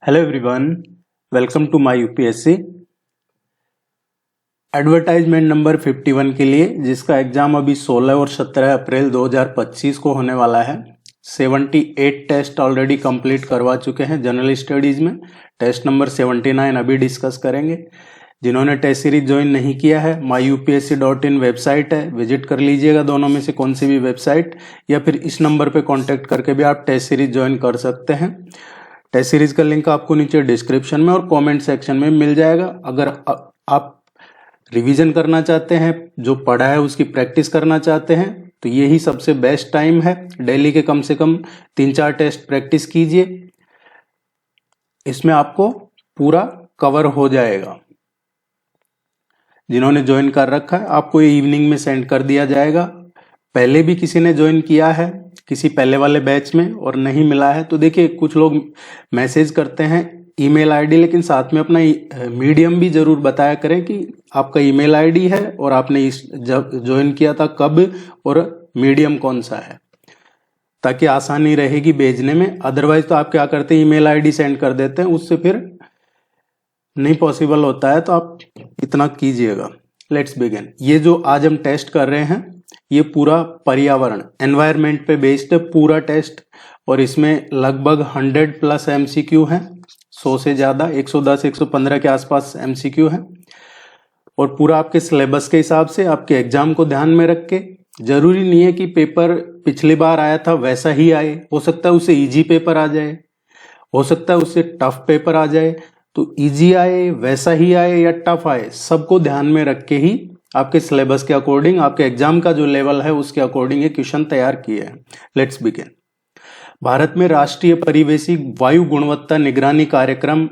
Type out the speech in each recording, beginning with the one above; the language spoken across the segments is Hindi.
Hello everyone, welcome to my UPSC. Advertisement number 51 के लिए जिसका एग्जाम अभी 16 और 17 अप्रैल 2025 को होने वाला है। 78 टेस्ट ऑलरेडी कंप्लीट करवा चुके हैं जनरल स्टडीज में। टेस्ट नंबर 79 अभी डिस्कस करेंगे। जिन्होंने टेस्ट सीरीज ज्वाइन नहीं किया है, myupsc.in वेबसाइट है, विजिट कर लीजिएगा। दोनों में से कौन सी भी वेबसाइट, या फिर इस नंबर पे कांटेक्ट करके भी आप टेस्ट सीरीज ज्वाइन कर सकते हैं। टेस्ट सीरीज का लिंक आपको नीचे डिस्क्रिप्शन में और कमेंट सेक्शन में मिल जाएगा। अगर आप रिवीजन करना चाहते हैं, जो पढ़ा है उसकी प्रैक्टिस करना चाहते हैं, तो यही सबसे बेस्ट टाइम है। डेली के कम से कम 3-4 टेस्ट प्रैक्टिस कीजिए, इसमें आपको पूरा कवर हो जाएगा। जिन्होंने ज्वाइन कर रखा है, आपको ये इवनिंग में सेंड कर दिया जाएगा। पहले भी किसी ने ज्वाइन किया है किसी पहले वाले बैच में और नहीं मिला है, तो देखिए कुछ लोग मैसेज करते हैं ईमेल आईडी, लेकिन साथ में अपना मीडियम भी जरूर बताया करें कि आपका ईमेल आईडी है और आपने ज्वाइन किया था कब और मीडियम कौन सा है, ताकि आसानी रहेगी भेजने में। अदरवाइज तो आप क्या करते हैं, ईमेल आईडी सेंड कर देते हैं, उससे फिर नहीं पॉसिबल होता है। तो आप इतना कीजिएगा। Let's begin. ये जो आज हम टेस्ट कर रहे हैं, ये पूरा पर्यावरण एनवायरनमेंट पे बेस्ड है पूरा टेस्ट, और इसमें लगभग 100+ एमसीक्यू हैं, 100 से ज्यादा, 110 115 के आसपास एमसीक्यू हैं। और पूरा आपके सिलेबस के हिसाब से आपके एग्जाम को ध्यान में रख के, जरूरी नहीं है कि पेपर पिछली बार आया था वैसा ही आए, हो सकता है उससे इजी पेपर आ जाए, हो सकता है उससे टफ पेपर आ जाए। तो इजी आए, वैसा ही आए या टफ आए, सबको ध्यान में रख के ही आपके सिलेबस के अकॉर्डिंग, आपके एग्जाम का जो लेवल है उसके अकॉर्डिंग ये क्वेश्चन तैयार किए हैं। Let's begin. भारत में राष्ट्रीय परिवेशी वायु गुणवत्ता निगरानी कार्यक्रम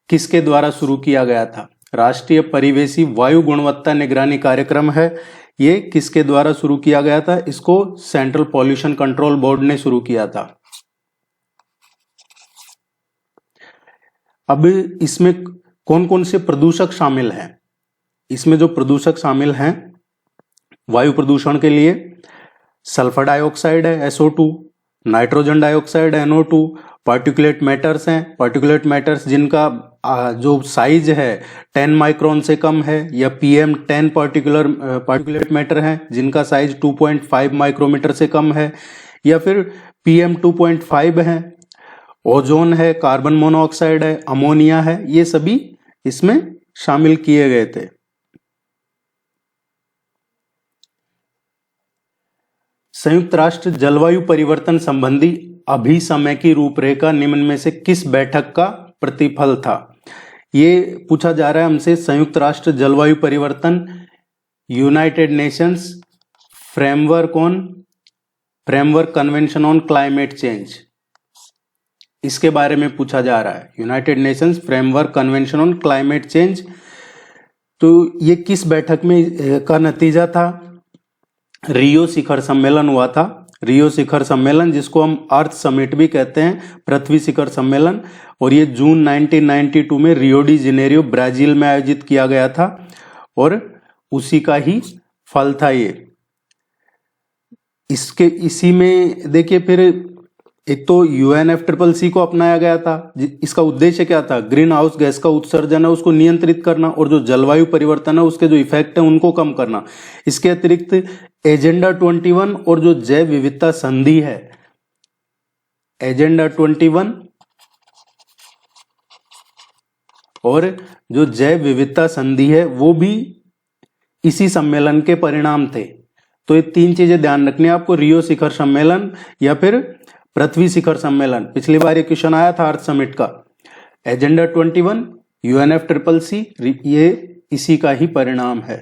किसके द्वारा शुरू किया गया था? राष्ट्रीय परिवेशी वायु गुणवत्ता निगरानी कार्यक्रम है, ये किसके द्वारा शुरू किया गया था? इसको सेंट्रल पॉल्यूशन कंट्रोल बोर्ड ने शुरू किया था। अब इसमें कौन कौन से प्रदूषक शामिल हैं? इसमें जो प्रदूषक शामिल हैं वायु प्रदूषण के लिए, सल्फर डाइऑक्साइड है SO2, नाइट्रोजन डाइऑक्साइड है NO2, पार्टिकुलेट मैटर्स हैं, पार्टिकुलेट मैटर्स जिनका जो साइज है 10 माइक्रोन से कम है, या PM10 पार्टिकुलेट मैटर हैं जिनका साइज 2.5 माइक्रोमीटर से कम है, या फिर PM2.5 है, ओजोन है, कार्बन मोनोऑक्साइड है, अमोनिया है, ये सभी इसमें शामिल किए गए थे। संयुक्त राष्ट्र जलवायु परिवर्तन संबंधी अभिसमय की रूपरेखा निम्न में से किस बैठक का प्रतिफल था? ये पूछा जा रहा है हमसे। संयुक्त राष्ट्र जलवायु परिवर्तन, United Nations framework convention on climate change, इसके बारे में पूछा जा रहा है। United Nations framework convention on climate change, तो ये किस बैठक में का नतीजा था? रियो शिखर सम्मेलन हुआ था। रियो शिखर सम्मेलन, जिसको हम अर्थ समिट भी कहते हैं, पृथ्वी शिखर सम्मेलन, और ये जून 1992 में रियो डी जेनेरियो ब्राजील में आयोजित किया गया था, और उसी का ही फल था ये। इसी में देखिए, फिर एक तो UNFCCC को अपनाया गया था। इसका उद्देश्य क्या था? ग्रीन हाउस गैस का उत्सर्जन है उसको नियंत्रित करना, और जो जलवायु परिवर्तन है उसके जो इफेक्ट है उनको कम करना। इसके अतिरिक्त एजेंडा 21 और जो जैव विविधता संधि है, एजेंडा 21 और जो जैव विविधता संधि है, वो भी इसी सम्मेलन के परिणाम थे। तो ये 3 चीजें ध्यान रखनी है आपको, रियो शिखर सम्मेलन या फिर पृथ्वी शिखर सम्मेलन। पिछली बार ये क्वेश्चन आया था अर्थ समिट का। एजेंडा 21, UNFCCC, ये इसी का ही परिणाम है।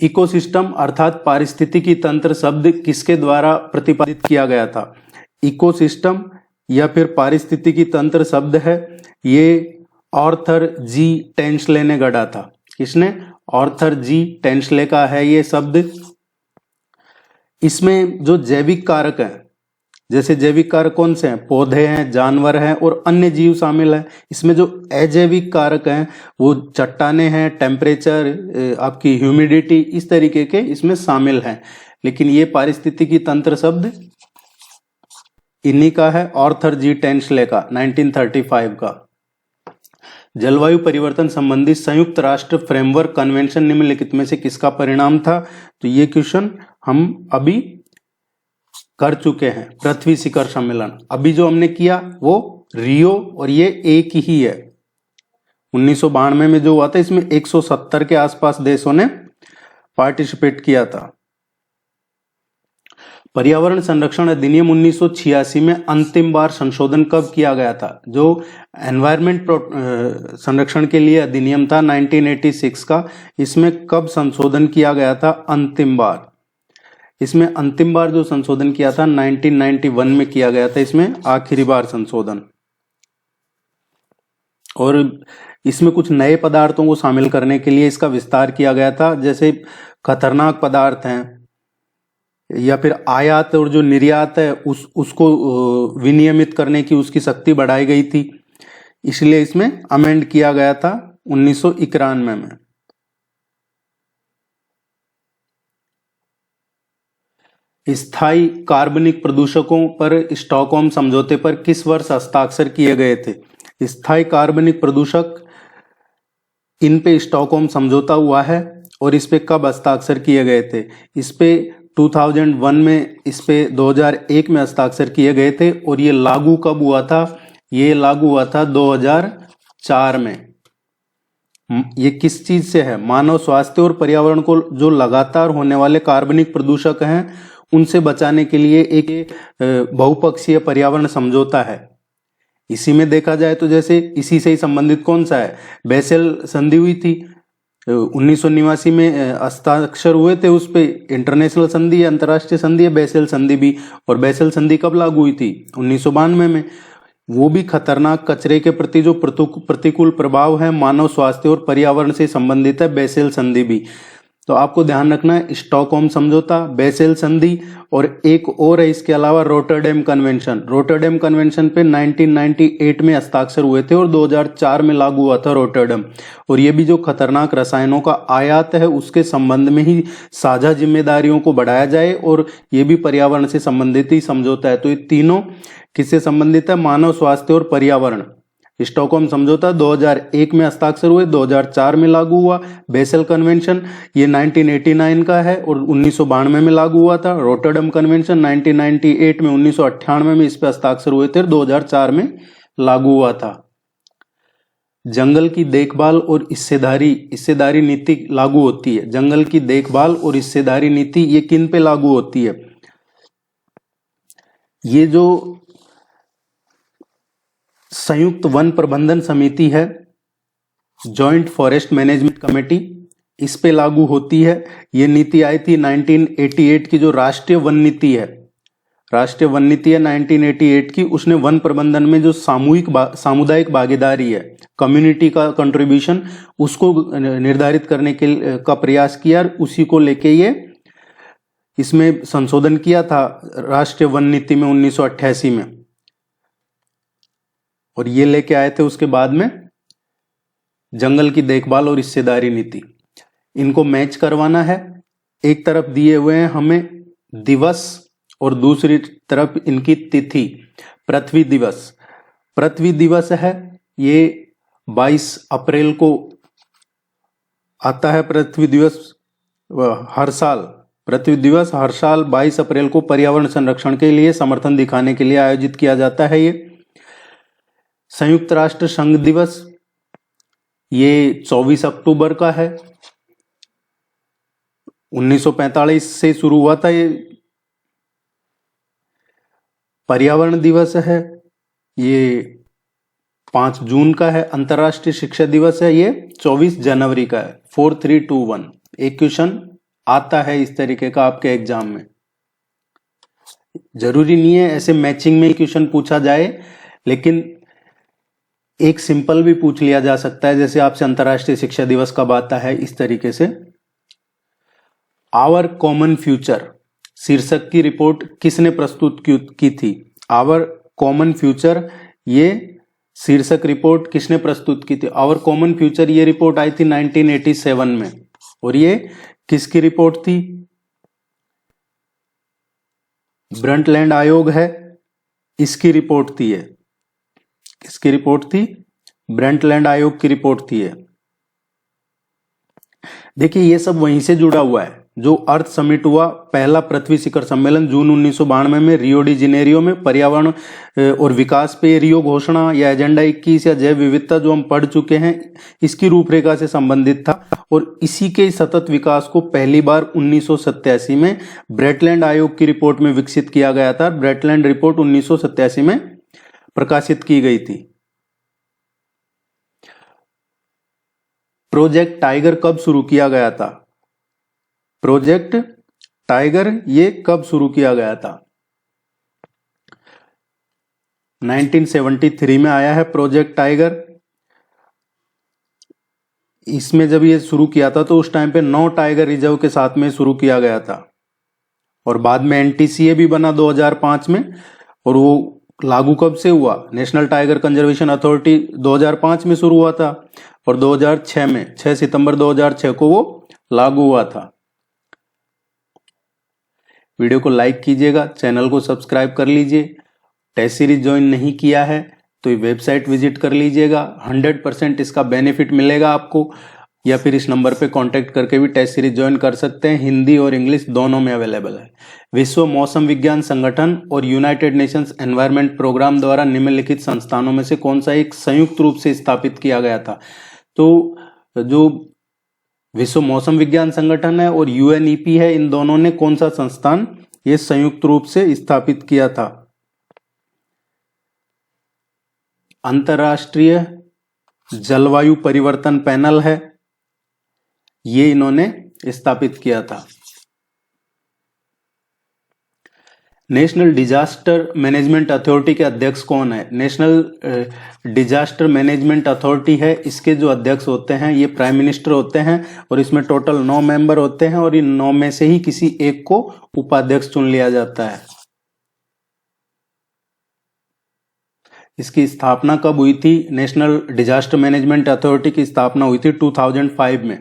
इकोसिस्टम अर्थात पारिस्थितिकी तंत्र शब्द किसके द्वारा प्रतिपादित किया गया था? इकोसिस्टम या फिर पारिस्थितिकी तंत्र शब्द है, ये आर्थर G टेंसले ने गढ़ा था। किसने? आर्थर G टेंसले का है ये शब्द। इसमें जो जैविक कारक हैं, जैसे जैविक कारक कौन से हैं? पौधे हैं, जानवर हैं और अन्य जीव शामिल हैं। इसमें जो अजैविक कारक हैं वो चट्टाने हैं, टेम्परेचर, आपकी ह्यूमिडिटी, इस तरीके के इसमें शामिल हैं। लेकिन ये पारिस्थितिकी तंत्र शब्द इन्हीं का है, ऑर्थर जी टेंसले का, 1935 का। जलवायु परिवर्तन संबंधी संयुक्त राष्ट्र फ्रेमवर्क कन्वेंशन निम्नलिखित में से किसका परिणाम था? तो ये क्वेश्चन हम अभी कर चुके हैं। पृथ्वी शिखर सम्मेलन अभी जो हमने किया वो रियो, और ये एक ही है 1992 में जो हुआ था, इसमें 170 के आसपास देशों ने पार्टिसिपेट किया था। पर्यावरण संरक्षण अधिनियम 1986 में अंतिम बार संशोधन कब किया गया था? जो एनवायरमेंट संरक्षण के लिए अधिनियम था 1986 का, इसमें कब संशोधन किया गया था अंतिम बार? इसमें अंतिम बार जो संशोधन किया था 1991 में किया गया था, इसमें आखिरी बार संशोधन। और इसमें कुछ नए पदार्थों को शामिल करने के लिए इसका विस्तार किया गया था, जैसे खतरनाक पदार्थ हैं या फिर आयात और जो निर्यात है उसको विनियमित करने की उसकी शक्ति बढ़ाई गई थी, इसलिए इसमें अमेंड किया गया था 1991 में। स्थायी कार्बनिक प्रदूषकों पर स्टॉकहोम समझौते पर किस वर्ष हस्ताक्षर किए गए थे? स्थायी कार्बनिक प्रदूषक, इन पे स्टॉकहोम समझौता हुआ है, और इस पे कब हस्ताक्षर किए गए थे? इस पे 2001 में, इस पे 2001 में हस्ताक्षर किए गए थे, और ये लागू कब हुआ था? ये लागू हुआ था 2004 में। ये किस चीज से है? मानव स्वास्थ्य और पर्यावरण को जो लगातार होने वाले कार्बनिक प्रदूषक हैं उनसे बचाने के लिए एक बहुपक्षीय पर्यावरण समझौता है। इसी में देखा जाए तो जैसे इसी से ही संबंधित कौन सा है? बेसेल संधि हुई थी 1989 में, हस्ताक्षर हुए थे उस पे। इंटरनेशनल संधि है, अंतर्राष्ट्रीय संधि है बेसेल संधि भी। और बेसेल संधि कब लागू हुई थी? 1992 में। वो भी खतरनाक कचरे के प्रति जो प्रतिकूल प्रभाव है मानव स्वास्थ्य और पर्यावरण से संबंधित है, बेसेल संधि भी। तो आपको ध्यान रखना है स्टॉकहोम समझौता, बेसेल संधि, और एक और है इसके अलावा रोटरडैम कन्वेंशन। रोटरडैम कन्वेंशन पे 1998 में हस्ताक्षर हुए थे और 2004 में लागू हुआ था रोटरडैम। और ये भी जो खतरनाक रसायनों का आयात है उसके संबंध में ही साझा जिम्मेदारियों को बढ़ाया जाए, और ये भी पर्यावरण से संबंधित ही समझौता है। तो ये तीनों किससे संबंधित है? मानव स्वास्थ्य और पर्यावरण। स्टॉकहोम समझौता 2001 में हस्ताक्षर हुए, 2004 में लागू हुआ। बेसेल कन्वेंशन ये 1989 का है और 1992 में लागू हुआ था। रोटरडैम कन्वेंशन 1998 में, 1998 में इस पे हस्ताक्षर हुए थे, 2004 में लागू हुआ था। जंगल की देखभाल और हिस्सेदारी नीति लागू होती है। जंगल की देखभाल और हिस्सेदारी नीति ये किन पे लागू होती है? ये जो संयुक्त वन प्रबंधन समिति है, जॉइंट फॉरेस्ट मैनेजमेंट कमेटी, इस पे लागू होती है। ये नीति आई थी 1988 की, जो राष्ट्रीय वन नीति है। राष्ट्रीय वन नीति है 1988 की। उसने वन प्रबंधन में जो सामुदायिक भागीदारी है, कम्युनिटी का कंट्रीब्यूशन, उसको निर्धारित करने का प्रयास किया, उसी को लेके ये इसमें संशोधन किया था राष्ट्रीय वन नीति में 1988 में। और ये लेके आए थे उसके बाद में जंगल की देखभाल और हिस्सेदारी नीति। इनको मैच करवाना है। एक तरफ दिए हुए हैं हमें दिवस और दूसरी तरफ इनकी तिथि। पृथ्वी दिवस, पृथ्वी दिवस है ये 22 अप्रैल को आता है। पृथ्वी दिवस हर साल, पृथ्वी दिवस हर साल 22 अप्रैल को पर्यावरण संरक्षण के लिए समर्थन दिखाने के लिए आयोजित किया जाता है। ये संयुक्त राष्ट्र संघ दिवस ये 24 अक्टूबर का है। 1945 से शुरू हुआ था ये। पर्यावरण दिवस है ये 5 जून का है। अंतर्राष्ट्रीय शिक्षा दिवस है ये 24 जनवरी का है। 4321 एक क्वेश्चन आता है इस तरीके का आपके एग्जाम में। जरूरी नहीं है ऐसे मैचिंग में क्वेश्चन पूछा जाए, लेकिन एक सिंपल भी पूछ लिया जा सकता है। जैसे आपसे अंतर्राष्ट्रीय शिक्षा दिवस कब आता है, इस तरीके से। आवर कॉमन फ्यूचर शीर्षक की रिपोर्ट किसने प्रस्तुत की थी? आवर कॉमन फ्यूचर ये शीर्षक रिपोर्ट किसने प्रस्तुत की थी? आवर कॉमन फ्यूचर ये रिपोर्ट आई थी 1987 में। और ये किसकी रिपोर्ट थी? ब्रंटलैंड आयोग है इसकी रिपोर्ट थी ये, किसकी रिपोर्ट थी? ब्रेंटलैंड आयोग की रिपोर्ट थी ये। देखिए ये सब वहीं से जुड़ा हुआ है। जो अर्थ समिट हुआ, पहला पृथ्वी शिखर सम्मेलन जून 1992 में रियो डी जेनेरियो में, पर्यावरण और विकास पे रियो घोषणा या एजेंडा 21 या जैव विविधता जो हम पढ़ चुके हैं, इसकी रूपरेखा से संबंधित था। और इसी के सतत विकास को पहली बार 1987 में ब्रेटलैंड आयोग की रिपोर्ट में विकसित किया गया था। ब्रेटलैंड रिपोर्ट 1987 में प्रकाशित की गई थी। प्रोजेक्ट टाइगर कब शुरू किया गया था? प्रोजेक्ट टाइगर ये कब शुरू किया गया था? 1973 में आया है प्रोजेक्ट टाइगर। इसमें जब ये शुरू किया था तो उस टाइम पे 9 टाइगर रिजर्व के साथ में शुरू किया गया था, और बाद में एनटीसीए भी बना 2005 में। और वो लागू कब से हुआ? नेशनल टाइगर कंजर्वेशन अथॉरिटी 2005 में शुरू हुआ था, और 2006 में 6 सितंबर 2006 को वो लागू हुआ था। वीडियो को लाइक कीजिएगा, चैनल को सब्सक्राइब कर लीजिए। टेस्ट सीरीज ज्वाइन नहीं किया है तो ये वेबसाइट विजिट कर लीजिएगा, 100% इसका बेनिफिट मिलेगा आपको। या फिर इस नंबर पे कांटेक्ट करके भी टेस्ट सीरीज ज्वाइन कर सकते हैं, हिंदी और इंग्लिश दोनों में अवेलेबल है। विश्व मौसम विज्ञान संगठन और यूनाइटेड नेशंस एनवायरनमेंट प्रोग्राम द्वारा निम्नलिखित संस्थानों में से कौन सा एक संयुक्त रूप से स्थापित किया गया था? तो जो विश्व मौसम विज्ञान संगठन है और यूएनईपी है, इन दोनों ने कौन सा संस्थान ये संयुक्त रूप से स्थापित किया था? अंतर्राष्ट्रीय जलवायु परिवर्तन पैनल है, ये इन्होंने स्थापित किया था। नेशनल डिजास्टर मैनेजमेंट अथॉरिटी के अध्यक्ष कौन है? नेशनल डिजास्टर मैनेजमेंट अथॉरिटी है, इसके जो अध्यक्ष होते हैं ये प्राइम मिनिस्टर होते हैं, और इसमें टोटल 9 मेंबर होते हैं, और इन 9 में से ही किसी एक को उपाध्यक्ष चुन लिया जाता है। इसकी स्थापना कब हुई थी? नेशनल डिजास्टर मैनेजमेंट अथॉरिटी की स्थापना हुई थी 2005 में,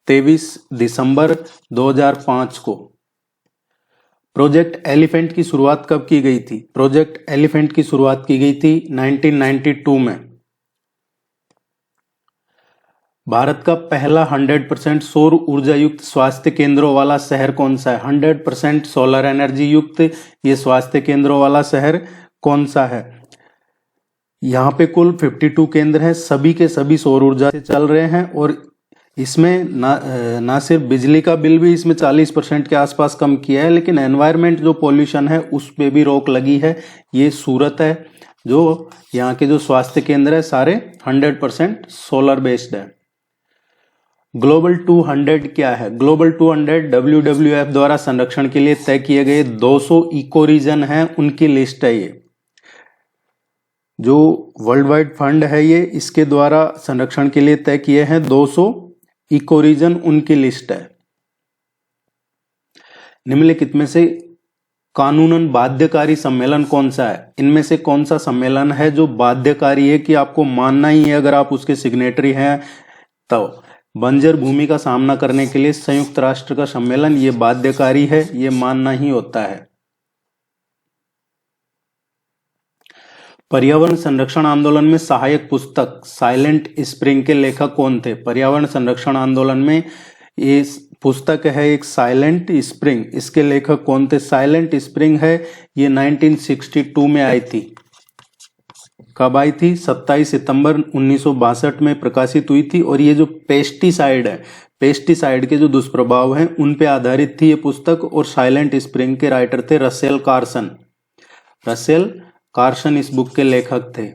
23 दिसंबर 2005 को। प्रोजेक्ट एलिफेंट की शुरुआत कब की गई थी? प्रोजेक्ट एलिफेंट की शुरुआत की गई थी 1992 में। भारत का पहला 100% सौर ऊर्जा युक्त स्वास्थ्य केंद्रों वाला शहर कौन सा है? 100% सोलर एनर्जी युक्त ये स्वास्थ्य केंद्रों वाला शहर कौन सा है? यहाँ पे कुल 52 केंद्र हैं, सभी के सभी सौर ऊर्जा से चल रहे हैं, और इसमें ना सिर्फ बिजली का बिल भी इसमें 40% के आसपास कम किया है, लेकिन एनवायरनमेंट जो पॉल्यूशन है उस पे भी रोक लगी है। ये सूरत है, जो यहाँ के जो स्वास्थ्य केंद्र है सारे 100% सोलर बेस्ड है। ग्लोबल 200 क्या है? ग्लोबल 200 WWF द्वारा संरक्षण के लिए तय किए गए 200 इको रीजन है, उनकी लिस्ट है। ये जो वर्ल्ड वाइड फंड है ये इसके द्वारा संरक्षण के लिए तय किए हैं 200 इको रीजन, उनकी लिस्ट है। निम्नलिखित में से कानूनन बाध्यकारी सम्मेलन कौन सा है? इनमें से कौन सा सम्मेलन है जो बाध्यकारी है कि आपको मानना ही है अगर आप उसके सिग्नेटरी हैं? तो बंजर भूमि का सामना करने के लिए संयुक्त राष्ट्र का सम्मेलन ये बाध्यकारी है, ये मानना ही होता है। पर्यावरण संरक्षण आंदोलन में सहायक पुस्तक साइलेंट स्प्रिंग के लेखक कौन थे? पर्यावरण संरक्षण आंदोलन में ये पुस्तक है एक साइलेंट स्प्रिंग, इसके लेखक कौन थे? साइलेंट स्प्रिंग है, ये 1962 में आई थी। कब आई थी? 27 सितंबर 1962 में प्रकाशित हुई थी। और ये जो पेस्टिसाइड है, पेस्टिसाइड के जो दुष्प्रभाव हैं उन पे आधारित थी ये पुस्तक, और साइलेंट स्प्रिंग के राइटर थे रसेल कार्सन। रसेल कार्सन इस बुक के लेखक थे।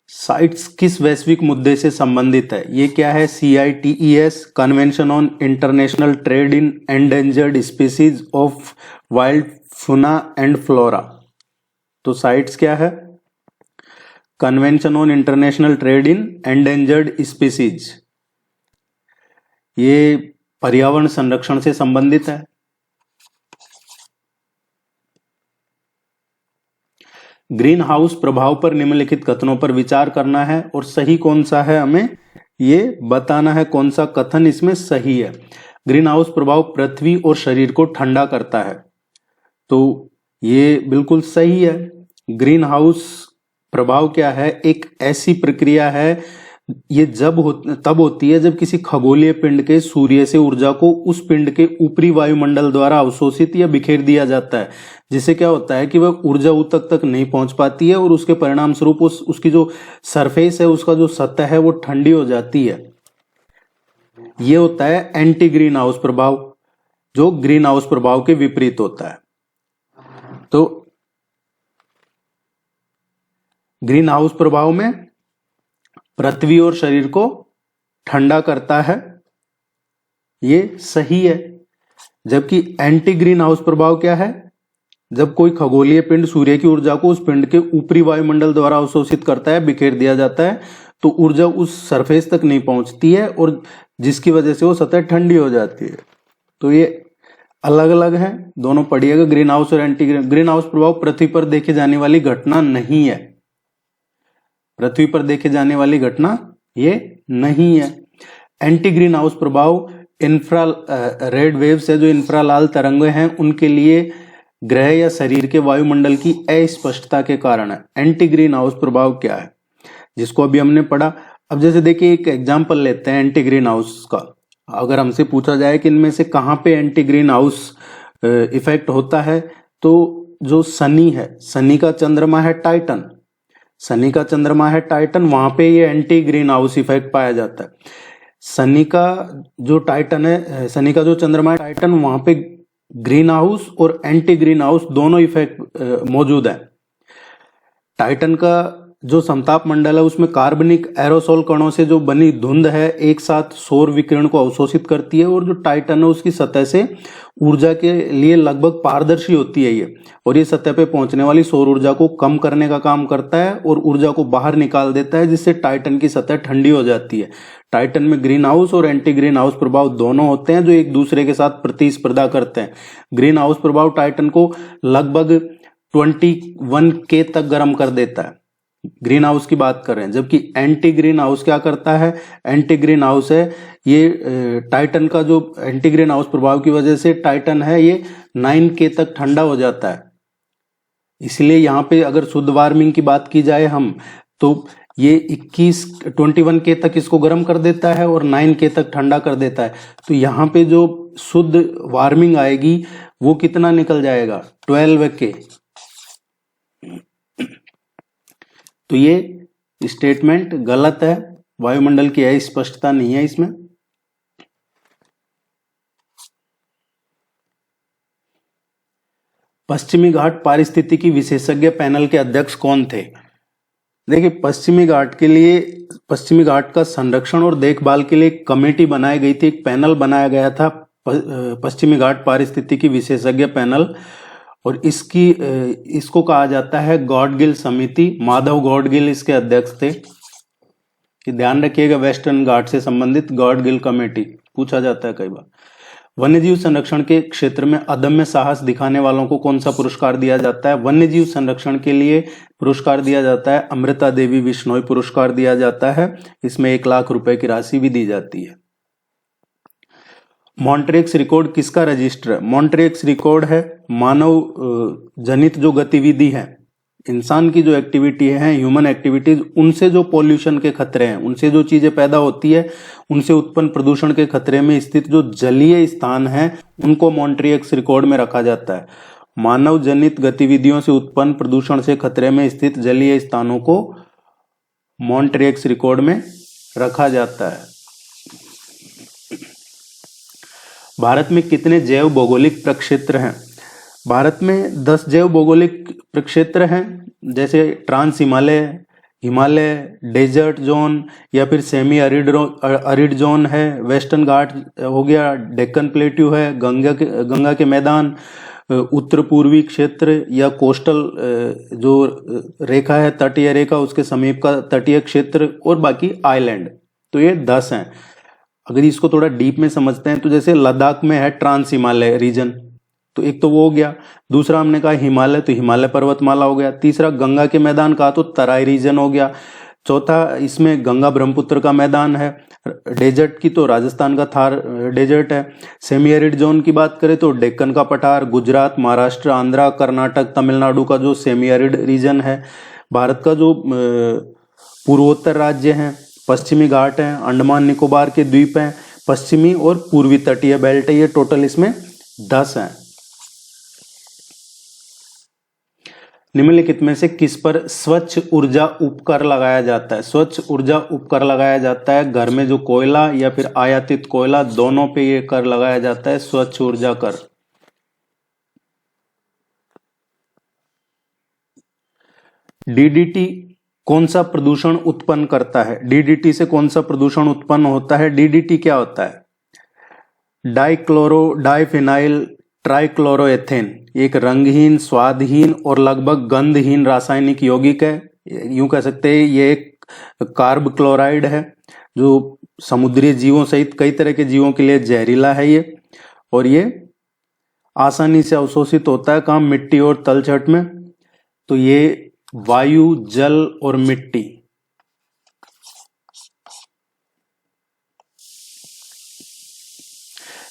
साइट्स किस वैश्विक मुद्दे से संबंधित है? ये क्या है? CITES, convention on international trade in endangered species of wild fauna and flora. तो साइट्स क्या है? Convention on international trade in endangered species, ये पर्यावरण संरक्षण से संबंधित है। ग्रीन हाउस प्रभाव पर निम्नलिखित कथनों पर विचार करना है, और सही कौन सा है हमें ये बताना है, कौन सा कथन इसमें सही है। ग्रीन हाउस प्रभाव पृथ्वी और शरीर को ठंडा करता है। तो ये बिल्कुल सही है। ग्रीन हाउस प्रभाव क्या है? एक ऐसी प्रक्रिया है, ये तब होती है जब किसी खगोलीय पिंड के सूर्य से ऊर्जा को उस पिंड के ऊपरी वायुमंडल द्वारा अवशोषित या बिखेर दिया जाता है, जिससे क्या होता है कि वह ऊर्जा ऊतक तक नहीं पहुंच पाती है और उसके परिणाम स्वरूप उसकी जो सरफेस है, उसका जो सतह है, वो ठंडी हो जाती है। ये होता है एंटी ग्रीन हाउस प्रभाव, जो ग्रीन हाउस प्रभाव के विपरीत होता है। तो ग्रीन हाउस प्रभाव में पृथ्वी और शरीर को ठंडा करता है, ये सही है। जबकि एंटी ग्रीन हाउस प्रभाव क्या है? जब कोई खगोलीय पिंड सूर्य की ऊर्जा को उस पिंड के ऊपरी वायुमंडल द्वारा अवशोषित करता है, बिखेर दिया जाता है, तो ऊर्जा उस सरफेस तक नहीं पहुंचती है और जिसकी वजह से वो सतह ठंडी हो जाती है। तो ये अलग अलग है, दोनों पढ़िएगा, ग्रीन हाउस और एंटी ग्रीन हाउस प्रभाव पृथ्वी पर देखे जाने वाली घटना नहीं है। पृथ्वी पर देखे जाने वाली घटना ये नहीं है। एंटी ग्रीन हाउस प्रभाव इंफ्रा रेड वेव्स है, जो इंफ्रालाल तरंगें हैं, उनके लिए ग्रह या शरीर के वायुमंडल की अस्पष्टता के कारण है। एंटी ग्रीन हाउस प्रभाव क्या है, जिसको अभी हमने पढ़ा। अब जैसे देखिए, एक एग्जांपल लेते हैं एंटी ग्रीन हाउस का। अगर हमसे पूछा जाए कि इनमें से कहाँ पे एंटी ग्रीन हाउस इफेक्ट होता है, तो जो शनि है, शनि का चंद्रमा है टाइटन, शनि का चंद्रमा है टाइटन, वहां पे ये एंटी ग्रीन हाउस इफेक्ट पाया जाता है। शनि का जो टाइटन है, शनि का जो चंद्रमा है टाइटन, वहां पे ग्रीन हाउस और एंटी ग्रीन हाउस दोनों इफेक्ट मौजूद है। टाइटन का जो समताप मंडल है, उसमें कार्बनिक एरोसोल कणों से जो बनी धुंध है, एक साथ सौर विकिरण को अवशोषित करती है, और जो टाइटन है उसकी सतह से ऊर्जा के लिए लगभग पारदर्शी होती है ये, और ये सतह पे पहुंचने वाली सौर ऊर्जा को कम करने का काम करता है और ऊर्जा को बाहर निकाल देता है, जिससे टाइटन की सतह ठंडी हो जाती है। टाइटन में ग्रीन हाउस और एंटी ग्रीन हाउस प्रभाव दोनों होते हैं, जो एक दूसरे के साथ प्रतिस्पर्धा करते हैं। ग्रीन हाउस प्रभाव टाइटन को लगभग 21K तक गर्म कर देता है, ग्रीन हाउस की बात कर रहे हैं। जबकि एंटी ग्रीन हाउस क्या करता है? एंटी ग्रीन हाउस है ये टाइटन का जो एंटी ग्रीन हाउस प्रभाव की वजह से टाइटन है, ये 9K तक ठंडा हो जाता है। इसलिए यहाँ पे अगर शुद्ध वार्मिंग की बात की जाए हम, तो ये 21K तक इसको गर्म कर देता है और 9K तक ठंडा कर देता है। तो यहाँ पे जो शुद्ध वार्मिंग आएगी वो कितना निकल जाएगा? 12K। तो ये स्टेटमेंट गलत है, वायुमंडल की अस्पष्टता नहीं है इसमें। पश्चिमी घाट पारिस्थितिकी विशेषज्ञ पैनल के अध्यक्ष कौन थे? देखिए, पश्चिमी घाट का संरक्षण और देखभाल के लिए एक कमेटी बनाई गई थी, एक पैनल बनाया गया था, पश्चिमी घाट पारिस्थितिकी विशेषज्ञ पैनल, और इसको कहा जाता है गॉडगिल समिति। माधव गॉडगिल इसके अध्यक्ष थे। कि ध्यान रखिएगा, वेस्टर्न घाट से संबंधित गॉडगिल कमेटी पूछा जाता है कई बार। वन्यजीव संरक्षण के क्षेत्र में अदम्य साहस दिखाने वालों को कौन सा पुरस्कार दिया जाता है? वन्यजीव संरक्षण के लिए पुरस्कार दिया जाता है अमृता देवी बिश्नोई पुरस्कार दिया जाता है। इसमें 1 लाख रुपए की राशि भी दी जाती है। मॉन्ट्रियक्स रिकॉर्ड किसका रजिस्टर है? मॉन्ट्रियक्स रिकॉर्ड है मानव जनित जो गतिविधि है, इंसान की जो एक्टिविटी है, ह्यूमन एक्टिविटीज, उनसे जो पॉल्यूशन के खतरे हैं, उनसे जो चीजें पैदा होती है, उनसे उत्पन्न प्रदूषण के खतरे में स्थित जो जलीय स्थान है, उनको मॉन्ट्रियक्स रिकॉर्ड में रखा जाता है। मानव जनित गतिविधियों से उत्पन्न प्रदूषण से खतरे में स्थित जलीय स्थानों को मॉन्ट्रियक्स रिकॉर्ड में रखा जाता है। भारत में कितने जैव भौगोलिक प्रक्षेत्र हैं? भारत में 10 जैव भौगोलिक प्रक्षेत्र हैं, जैसे ट्रांस हिमालय, डेजर्ट जोन या फिर सेमी अरिड जोन है, वेस्टर्न घाट हो गया, डेक्कन प्लेट्यू है, गंगा के मैदान, उत्तर पूर्वी क्षेत्र या कोस्टल जो रेखा है, तटीय रेखा, उसके समीप का तटीय क्षेत्र, और बाकी आइलैंड। तो ये 10 हैं। अगर इसको थोड़ा डीप में समझते हैं तो जैसे लद्दाख में है ट्रांस हिमालय रीजन, तो एक तो वो हो गया। दूसरा हमने कहा हिमालय, तो हिमालय पर्वतमाला हो गया। तीसरा गंगा के मैदान कहा तो तराई रीजन हो गया। चौथा इसमें गंगा ब्रह्मपुत्र का मैदान है। डेजर्ट की तो राजस्थान का थार डेजर्ट है। सेमी एरिड जोन की बात करें तो डेक्कन का पठार, गुजरात, महाराष्ट्र, आंध्रा, कर्नाटक, तमिलनाडु का जो सेमी एरिड रीजन है। भारत का जो पूर्वोत्तर राज्य हैं, पश्चिमी घाट हैं, अंडमान निकोबार के द्वीप हैं, पश्चिमी और पूर्वी तटीय बेल्ट है। ये टोटल इसमें 10 हैं। निम्नलिखित में से किस पर स्वच्छ ऊर्जा उपकर लगाया जाता है? स्वच्छ ऊर्जा उपकर लगाया जाता है घर में जो कोयला या फिर आयातित कोयला, दोनों पे ये कर लगाया जाता है, स्वच्छ ऊर्जा कर। डीडीटी कौन सा प्रदूषण उत्पन्न करता है? डीडीटी से कौन सा प्रदूषण उत्पन्न होता है? डीडीटी क्या होता है? डाइफिनाइल ट्राइक्लोरोएथेन, एक रंगहीन, स्वादहीन और लगभग गंधहीन रासायनिक यौगिक है। यूं कह सकते हैं ये एक कार्ब क्लोराइड है जो समुद्री जीवों सहित कई तरह के जीवों के लिए जहरीला है ये, और ये आसानी से अवशोषित होता है कहाँ? मिट्टी और तलछट में। तो ये वायु, जल और मिट्टी।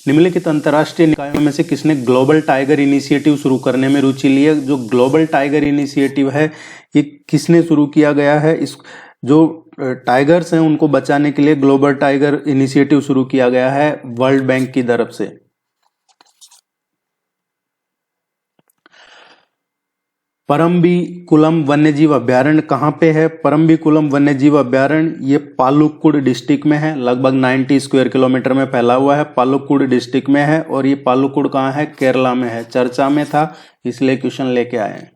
निम्नलिखित अंतर्राष्ट्रीय निकायों में से किसने ग्लोबल टाइगर इनिशिएटिव शुरू करने में रुचि ली है? जो ग्लोबल टाइगर इनिशिएटिव है ये किसने शुरू किया गया है? इस जो टाइगर्स हैं उनको बचाने के लिए ग्लोबल टाइगर इनिशिएटिव शुरू किया गया है वर्ल्ड बैंक की तरफ से। परम्बिकुलम वन्यजीव अभ्यारण्य कहाँ पे है? परम्बिकुलम वन्यजीव अभ्यारण्य ये पालुक्कुड़ डिस्ट्रिक्ट में है, लगभग 90 स्क्वायर किलोमीटर में फैला हुआ है, पालुक्कुड़ डिस्ट्रिक्ट में है। और ये पालुक्कुड़ कहाँ है? केरला में है। चर्चा में था इसलिए क्वेश्चन लेके आए हैं।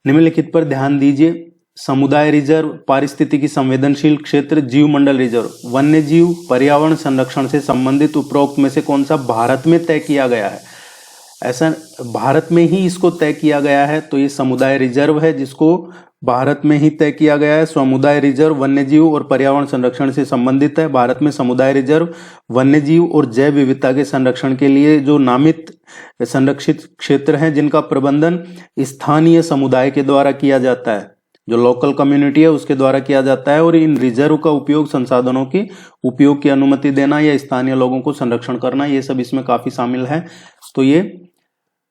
निम्नलिखित पर ध्यान दीजिए। समुदाय रिजर्व, पारिस्थितिकी संवेदनशील क्षेत्र, जीवमंडल रिजर्व, वन्यजीव पर्यावरण संरक्षण से संबंधित उपरोक्त में से कौन सा भारत में तय किया गया है? ऐसा भारत में ही इसको तय किया गया है, तो ये समुदाय रिजर्व है जिसको भारत में ही तय किया गया है। समुदाय रिजर्व वन्यजीव और पर्यावरण संरक्षण से संबंधित है। भारत में समुदाय रिजर्व वन्यजीव और जैव विविधता के संरक्षण के लिए जो नामित संरक्षित क्षेत्र हैं जिनका प्रबंधन स्थानीय समुदाय के द्वारा किया जाता है, जो लोकल कम्युनिटी है उसके द्वारा किया जाता है। और इन रिजर्व का उपयोग संसाधनों की उपयोग की अनुमति देना या स्थानीय लोगों को संरक्षण करना, ये सब इसमें काफी शामिल है। तो ये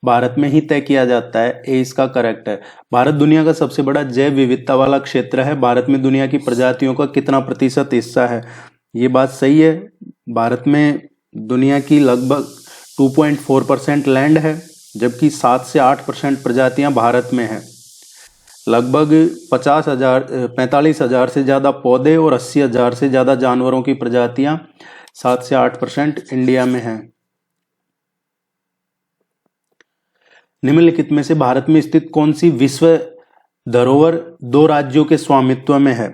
भारत में ही तय किया जाता है, ए इसका करेक्ट है। भारत दुनिया का सबसे बड़ा जैव विविधता वाला क्षेत्र है। भारत में दुनिया की प्रजातियों का कितना प्रतिशत हिस्सा है? ये बात सही है। भारत में दुनिया की लगभग 2.4% लैंड है, जबकि 7 से 8% प्रजातियां भारत में हैं। लगभग 45,000 से ज्यादा पौधे और 80,000 से ज्यादा जानवरों की प्रजातियां 7 से 8% इंडिया में हैं। निम्नलिखित में से भारत में स्थित कौन सी विश्व धरोहर 2 राज्यों के स्वामित्व में है?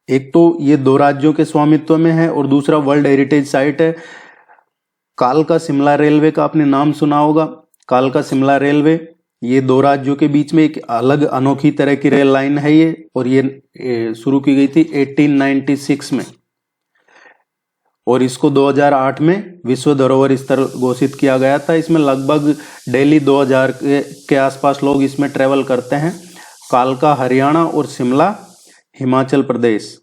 एक तो ये 2 राज्यों के स्वामित्व में है और दूसरा वर्ल्ड हेरिटेज साइट है। कालका शिमला रेलवे का आपने नाम सुना होगा। कालका शिमला रेलवे ये 2 राज्यों के बीच में एक अलग अनोखी तरह की रेल लाइन है ये, और ये शुरू की गई थी 1896 में, और इसको 2008 में विश्व धरोहर स्थल घोषित किया गया था। इसमें लगभग डेली 2000 के आसपास लोग इसमें ट्रेवल करते हैं। कालका हरियाणा और शिमला हिमाचल प्रदेश।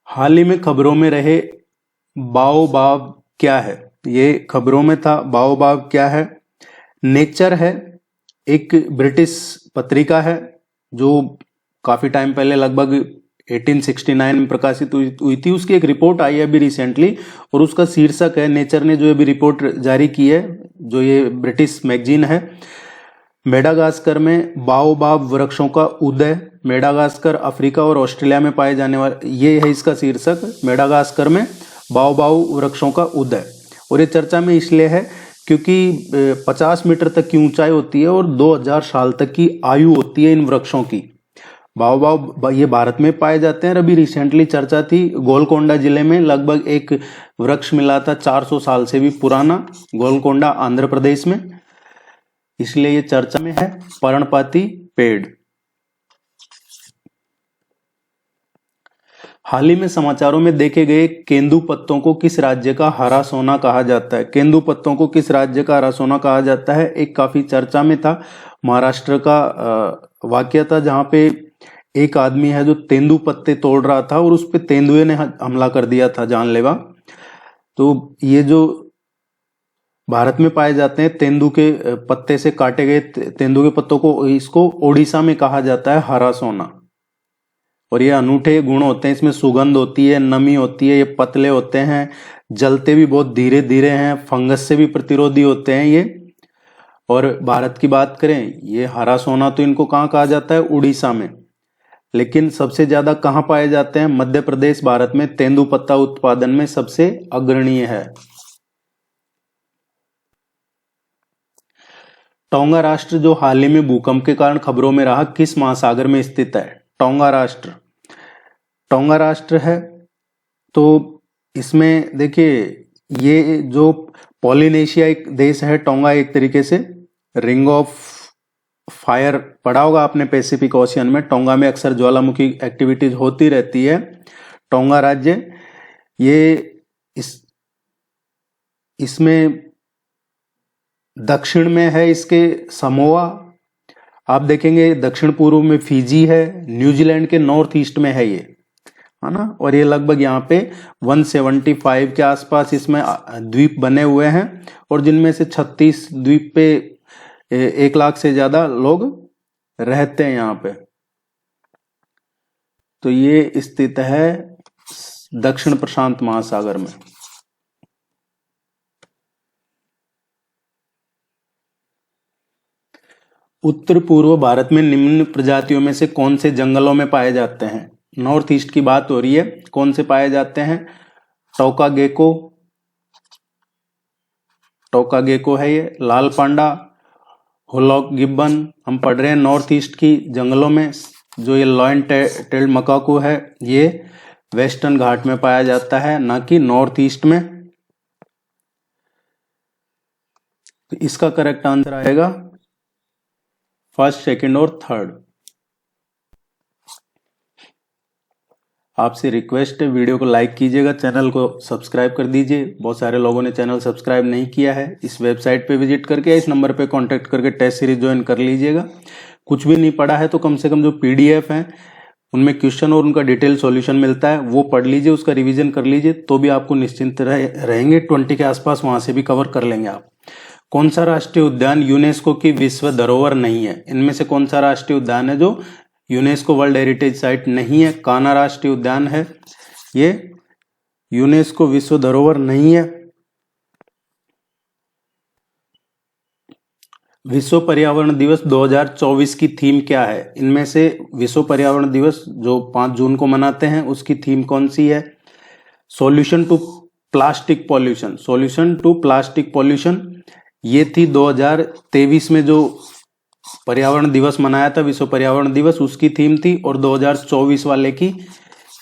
हाल ही में खबरों में रहे बाओबाब क्या है? ये खबरों में था। बाओबाब क्या है? नेचर है, एक ब्रिटिश पत्रिका है जो काफी टाइम पहले लगभग 1869 में प्रकाशित हुई थी। उसकी एक रिपोर्ट आई है अभी रिसेंटली, और उसका शीर्षक है, नेचर ने जो अभी रिपोर्ट जारी की है, जो ये ब्रिटिश मैगजीन है, मेडागास्कर में बाओबाब वृक्षों का उदय। मेडागास्कर अफ्रीका और ऑस्ट्रेलिया में पाए जाने वाले, ये है इसका शीर्षक, मेडागास्कर में बाओबाब वृक्षों का उदय। और ये चर्चा में इसलिए है क्योंकि 50 मीटर तक की ऊंचाई होती है और 2000 साल तक की आयु होती है इन वृक्षों की। बाओबाब ये भारत में पाए जाते हैं। अभी रिसेंटली चर्चा थी, गोलकोंडा जिले में लगभग एक वृक्ष मिला था 400 साल से भी पुराना, गोलकोंडा आंध्र प्रदेश में, इसलिए ये चर्चा में है। पर्णपाती पेड़। हाल ही में समाचारों में देखे गए केंदू पत्तों को किस राज्य का हरा सोना कहा जाता है? केंदू पत्तों को किस राज्य का हरा सोना कहा जाता है? एक काफी चर्चा में था, महाराष्ट्र का वाकया था, जहां पे एक आदमी है जो तेंदू पत्ते तोड़ रहा था और उस पे तेंदुए ने हमला कर दिया था, जानलेवा। तो ये जो भारत में पाए जाते हैं तेंदू के पत्ते से काटे गए तेंदू के पत्तों को, इसको ओडिशा में कहा जाता है हरा सोना। और ये अनूठे गुण होते हैं, इसमें सुगंध होती है, नमी होती है, ये पतले होते हैं, जलते भी बहुत धीरे धीरे हैं, फंगस से भी प्रतिरोधी होते हैं ये। और भारत की बात करें, ये हरा सोना तो इनको कहाँ कहा जाता है? उड़ीसा में। लेकिन सबसे ज्यादा कहाँ पाए जाते हैं? मध्य प्रदेश भारत में तेंदूपत्ता उत्पादन में सबसे अग्रणीय है। टोंगा राष्ट्र जो हाल ही में भूकंप के कारण खबरों में रहा, किस महासागर में स्थित है? टोंगा राष्ट्र है। तो इसमें देखिए, ये जो पॉलिनेशिया एक देश है, टोंगा एक तरीके से रिंग ऑफ फायर पढ़ा होगा आपने पैसिफिक ओशियन में। टोंगा में अक्सर ज्वालामुखी एक्टिविटीज होती रहती है। टोंगा राज्य ये इसमें दक्षिण में है इसके समोआ, आप देखेंगे दक्षिण पूर्व में फिजी है, न्यूजीलैंड के नॉर्थ ईस्ट में है ये, है ना। और ये लगभग यहाँ पे 175 के आसपास इसमें द्वीप बने हुए हैं, और जिनमें से 36 द्वीप पे 1 लाख से ज्यादा लोग रहते हैं यहाँ पे। तो ये स्थित है दक्षिण प्रशांत महासागर में। उत्तर पूर्व भारत में निम्न प्रजातियों में से कौन से जंगलों में पाए जाते हैं? नॉर्थ ईस्ट की बात हो रही है, कौन से पाए जाते हैं? टोका गेको है ये, लाल पांडा, होलॉक गिब्बन। हम पढ़ रहे हैं नॉर्थ ईस्ट की जंगलों में। जो ये लॉयन टेल्ड मकाकू है, ये वेस्टर्न घाट में पाया जाता है, ना कि नॉर्थ ईस्ट में। तो इसका करेक्ट आंसर आएगा फर्स्ट, सेकंड और थर्ड। आपसे रिक्वेस्ट है, वीडियो को लाइक कीजिएगा, चैनल को सब्सक्राइब कर दीजिए। बहुत सारे लोगों ने चैनल सब्सक्राइब नहीं किया है। इस वेबसाइट पे विजिट करके, इस नंबर पे कांटेक्ट करके टेस्ट सीरीज ज्वाइन कर लीजिएगा। कुछ भी नहीं पढ़ा है तो कम से कम जो पीडीएफ है उनमें क्वेश्चन और उनका डिटेल सॉल्यूशन मिलता है, वो पढ़ लीजिए, उसका रिवीजन कर लीजिए, तो भी आपको निश्चिंत रहेंगे। 20 के आसपास वहां से भी कवर कर लेंगे आप। कौन सा राष्ट्रीय उद्यान यूनेस्को की विश्व धरोहर नहीं है? इनमें से कौन सा राष्ट्रीय उद्यान है जो यूनेस्को वर्ल्ड हेरिटेज साइट नहीं है? कान्हा राष्ट्रीय उद्यान है, ये यूनेस्को विश्व धरोहर नहीं है। विश्व पर्यावरण दिवस 2024 की थीम क्या है? इनमें से विश्व पर्यावरण दिवस जो 5 जून को मनाते हैं, उसकी थीम कौन सी है? Solution to plastic pollution. ये थी 2023 में जो पर्यावरण दिवस मनाया था, विश्व पर्यावरण दिवस, उसकी थीम थी। और 2024 वाले की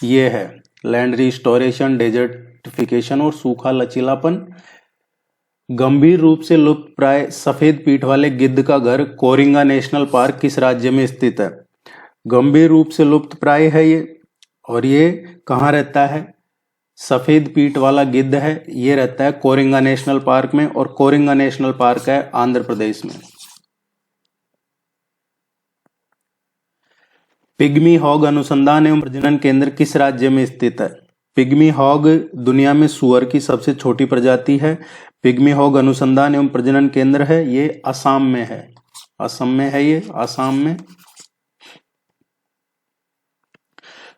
ये है, लैंड रिस्टोरेशन, डेजर्टिफिकेशन और सूखा लचीलापन। गंभीर रूप से लुप्त प्राय सफेद पीठ वाले गिद्ध का घर कोरिंगा नेशनल पार्क किस राज्य में स्थित है? गंभीर रूप से लुप्त प्राय है ये, और ये कहाँ रहता है? सफेद पीठ वाला गिद्ध है, ये रहता है कोरिंगा नेशनल पार्क में, और कोरिंगा नेशनल पार्क है आंध्र प्रदेश में। पिग्मी हॉग अनुसंधान एवं प्रजनन केंद्र किस राज्य में स्थित है? पिग्मी हॉग दुनिया में सुअर की सबसे छोटी प्रजाति है। पिग्मी हॉग अनुसंधान एवं प्रजनन केंद्र है, ये असम में है। असम में।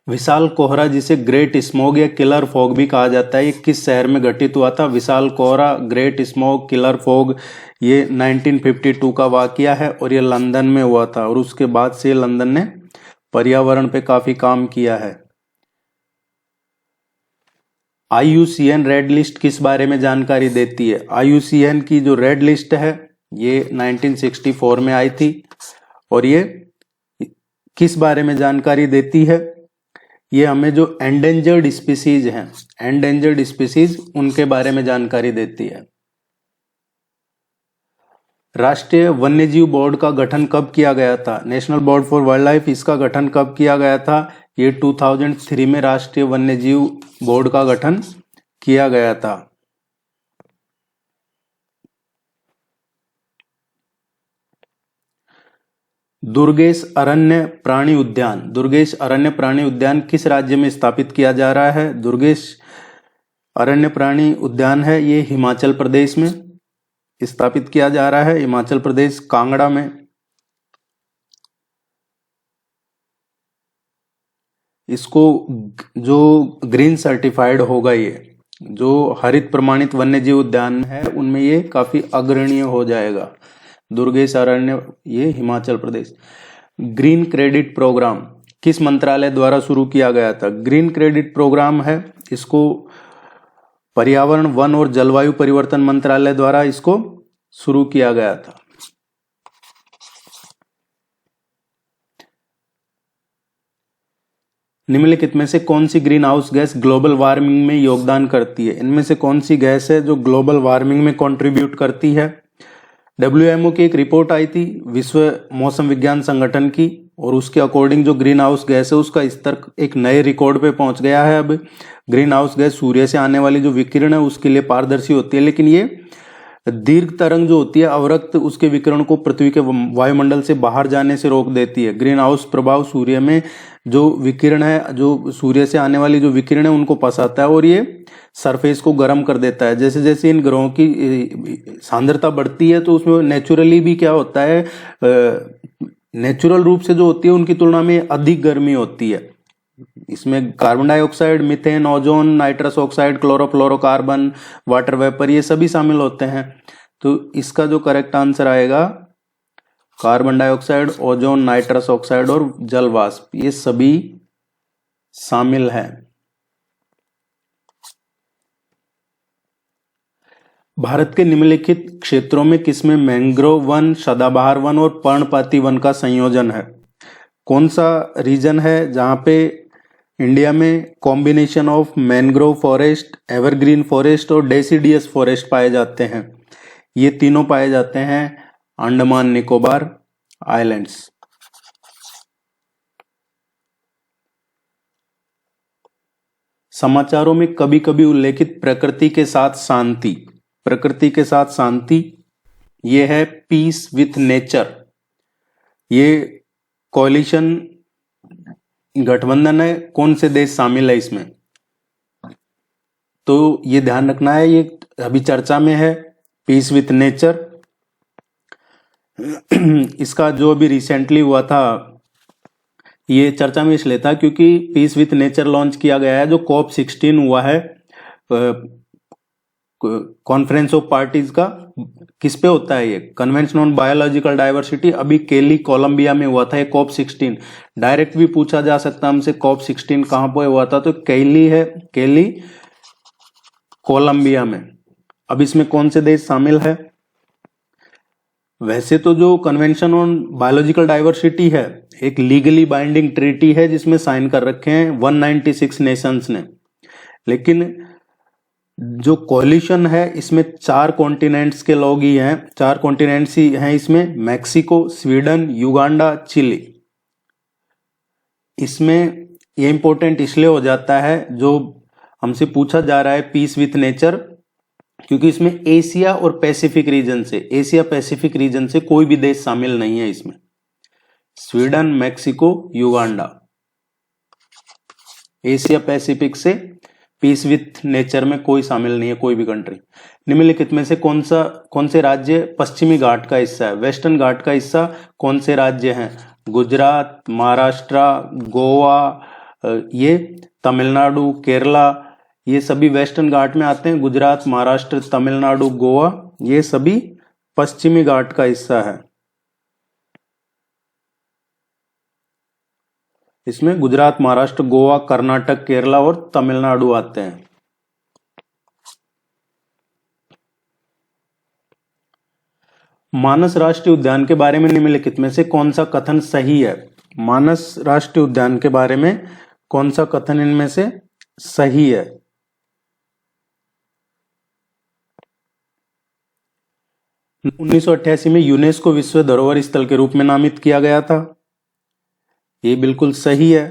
विशाल कोहरा, जिसे ग्रेट स्मॉग या किलर फॉग भी कहा जाता है, ये किस शहर में घटित हुआ था? विशाल कोहरा, ग्रेट स्मॉग, किलर फॉग, ये 1952 का वाकया है, और ये लंदन में हुआ था। और उसके बाद से लंदन ने पर्यावरण पे काफी काम किया है। IUCN रेड लिस्ट किस बारे में जानकारी देती है? IUCN की जो रेड लिस्ट है, ये 1964 में आई थी, और ये किस बारे में जानकारी देती है? ये हमें जो एंडेंजर्ड स्पीसीज हैं, उनके बारे में जानकारी देती है। राष्ट्रीय वन्यजीव बोर्ड का गठन कब किया गया था? National board for wild life, इसका गठन कब किया गया था? ये 2003 में राष्ट्रीय वन्यजीव बोर्ड का गठन किया गया था। दुर्गेश अरण्य प्राणी उद्यान, दुर्गेश अरण्य प्राणी उद्यान किस राज्य में स्थापित किया जा रहा है? दुर्गेश अरण्य प्राणी उद्यान है ये हिमाचल प्रदेश में स्थापित किया जा रहा है, हिमाचल प्रदेश कांगड़ा में। इसको जो ग्रीन सर्टिफाइड होगा, ये जो हरित प्रमाणित वन्यजीव उद्यान है उनमें ये काफी अग्रणीय हो जाएगा। दुर्गेश अरण्य ये Himachal Pradesh. Green credit programme किस मंत्रालय द्वारा शुरू किया गया था? ग्रीन क्रेडिट प्रोग्राम है, इसको पर्यावरण, वन और जलवायु परिवर्तन मंत्रालय द्वारा इसको शुरू किया गया था। निम्नलिखित में से कौन सी greenhouse gas global warming में योगदान करती है? इनमें से कौन सी गैस है जो ग्लोबल वार्मिंग में कंट्रीब्यूट करती है? WMO की एक रिपोर्ट आई थी विश्व मौसम विज्ञान संगठन की, और उसके अकॉर्डिंग जो ग्रीन हाउस गैस है उसका स्तर एक नए रिकॉर्ड पे पहुंच गया है। अब ग्रीन हाउस गैस सूर्य से आने वाली जो विकिरण है उसके लिए पारदर्शी होती है, लेकिन ये दीर्घ तरंग जो होती है अवरक्त उसके विकिरण को पृथ्वी के वायुमंडल से बाहर जाने से रोक देती है। ग्रीन हाउस प्रभाव सूर्य में जो विकिरण है, जो सूर्य से आने वाली जो विकिरण है उनको फंसाता है और ये सरफेस को गर्म कर देता है। जैसे जैसे इन ग्रहों की सांद्रता बढ़ती है तो उसमें नेचुरली भी क्या होता है, नेचुरल रूप से जो होती है उनकी तुलना में अधिक गर्मी होती है। इसमें carbon dioxide, methane, ozone, nitrous oxide, chlorofluorocarbon, water vapour ये सभी शामिल होते हैं। तो इसका जो करेक्ट आंसर आएगा carbon dioxide, ozone, nitrous oxide और जल वाष्प ये सभी शामिल है। भारत के निम्नलिखित क्षेत्रों में किसमें मैंग्रोव वन, सदाबहार वन और पर्णपाती वन का संयोजन है? कौन सा रीजन है जहां पे इंडिया में combination of mangrove forest, evergreen forest और डेसिडियस फॉरेस्ट पाए जाते हैं? ये तीनों पाए जाते हैं अंडमान निकोबार आइलैंड्स। समाचारों में कभी कभी उल्लेखित प्रकृति के साथ शांति, प्रकृति के साथ शांति ये है पीस विथ नेचर। ये कोलिशन गठबंधन है, कौन से देश शामिल है इसमें? तो ये ध्यान रखना है, ये अभी चर्चा में है पीस विथ नेचर। इसका जो अभी रिसेंटली हुआ था ये चर्चा में इसलिए था क्योंकि पीस विथ नेचर लॉन्च किया गया है, जो COP16 हुआ है कॉन्फ्रेंस ऑफ पार्टीज का। किस पे होता है ये? कन्वेंशन ऑन बायोलॉजिकल डाइवर्सिटी, अभी केली कोलंबिया में हुआ था ये COP16। डायरेक्ट भी पूछा जा सकता हमसे COP16 कहां पे हुआ था, तो केली है, केली कोलंबिया में। अब इसमें कौन से देश शामिल है? वैसे तो जो कन्वेंशन ऑन बायोलॉजिकल डाइवर्सिटी है एक लीगली बाइंडिंग ट्रीटी है जिसमें साइन कर रखे हैं 196 नेशंस ने, लेकिन जो कोलिशन है इसमें 4 कॉन्टिनेंट्स के लोग ही हैं, 4 कॉन्टिनेंट्स ही हैं इसमें, मैक्सिको, स्वीडन, युगांडा, चिली। इसमें ये इंपॉर्टेंट इसलिए हो जाता है जो हमसे पूछा जा रहा है पीस विथ नेचर, क्योंकि इसमें एशिया और पैसिफिक रीजन से, एशिया पैसिफिक रीजन से कोई भी देश शामिल नहीं है इसमें। Sweden, Mexico, Uganda, Asia Pacific से पीस विथ नेचर में कोई शामिल नहीं है, कोई भी कंट्री। निम्नलिखित में से कौन से राज्य पश्चिमी घाट का हिस्सा है? वेस्टर्न घाट का हिस्सा कौन से राज्य हैं? गुजरात, महाराष्ट्र, गोवा, ये तमिलनाडु, केरला, ये सभी वेस्टर्न घाट में आते हैं। गुजरात, महाराष्ट्र, तमिलनाडु, गोवा ये सभी पश्चिमी घाट का हिस्सा है। इसमें गुजरात, महाराष्ट्र, गोवा, कर्नाटक, केरला और तमिलनाडु आते हैं। मानस राष्ट्रीय उद्यान के बारे में निम्नलिखित में से कौन सा कथन सही है? मानस राष्ट्रीय उद्यान के बारे में कौन सा कथन इनमें से सही है? उन्नीस सौ 88 में यूनेस्को विश्व धरोहर स्थल के रूप में नामित किया गया था, ये बिल्कुल सही है।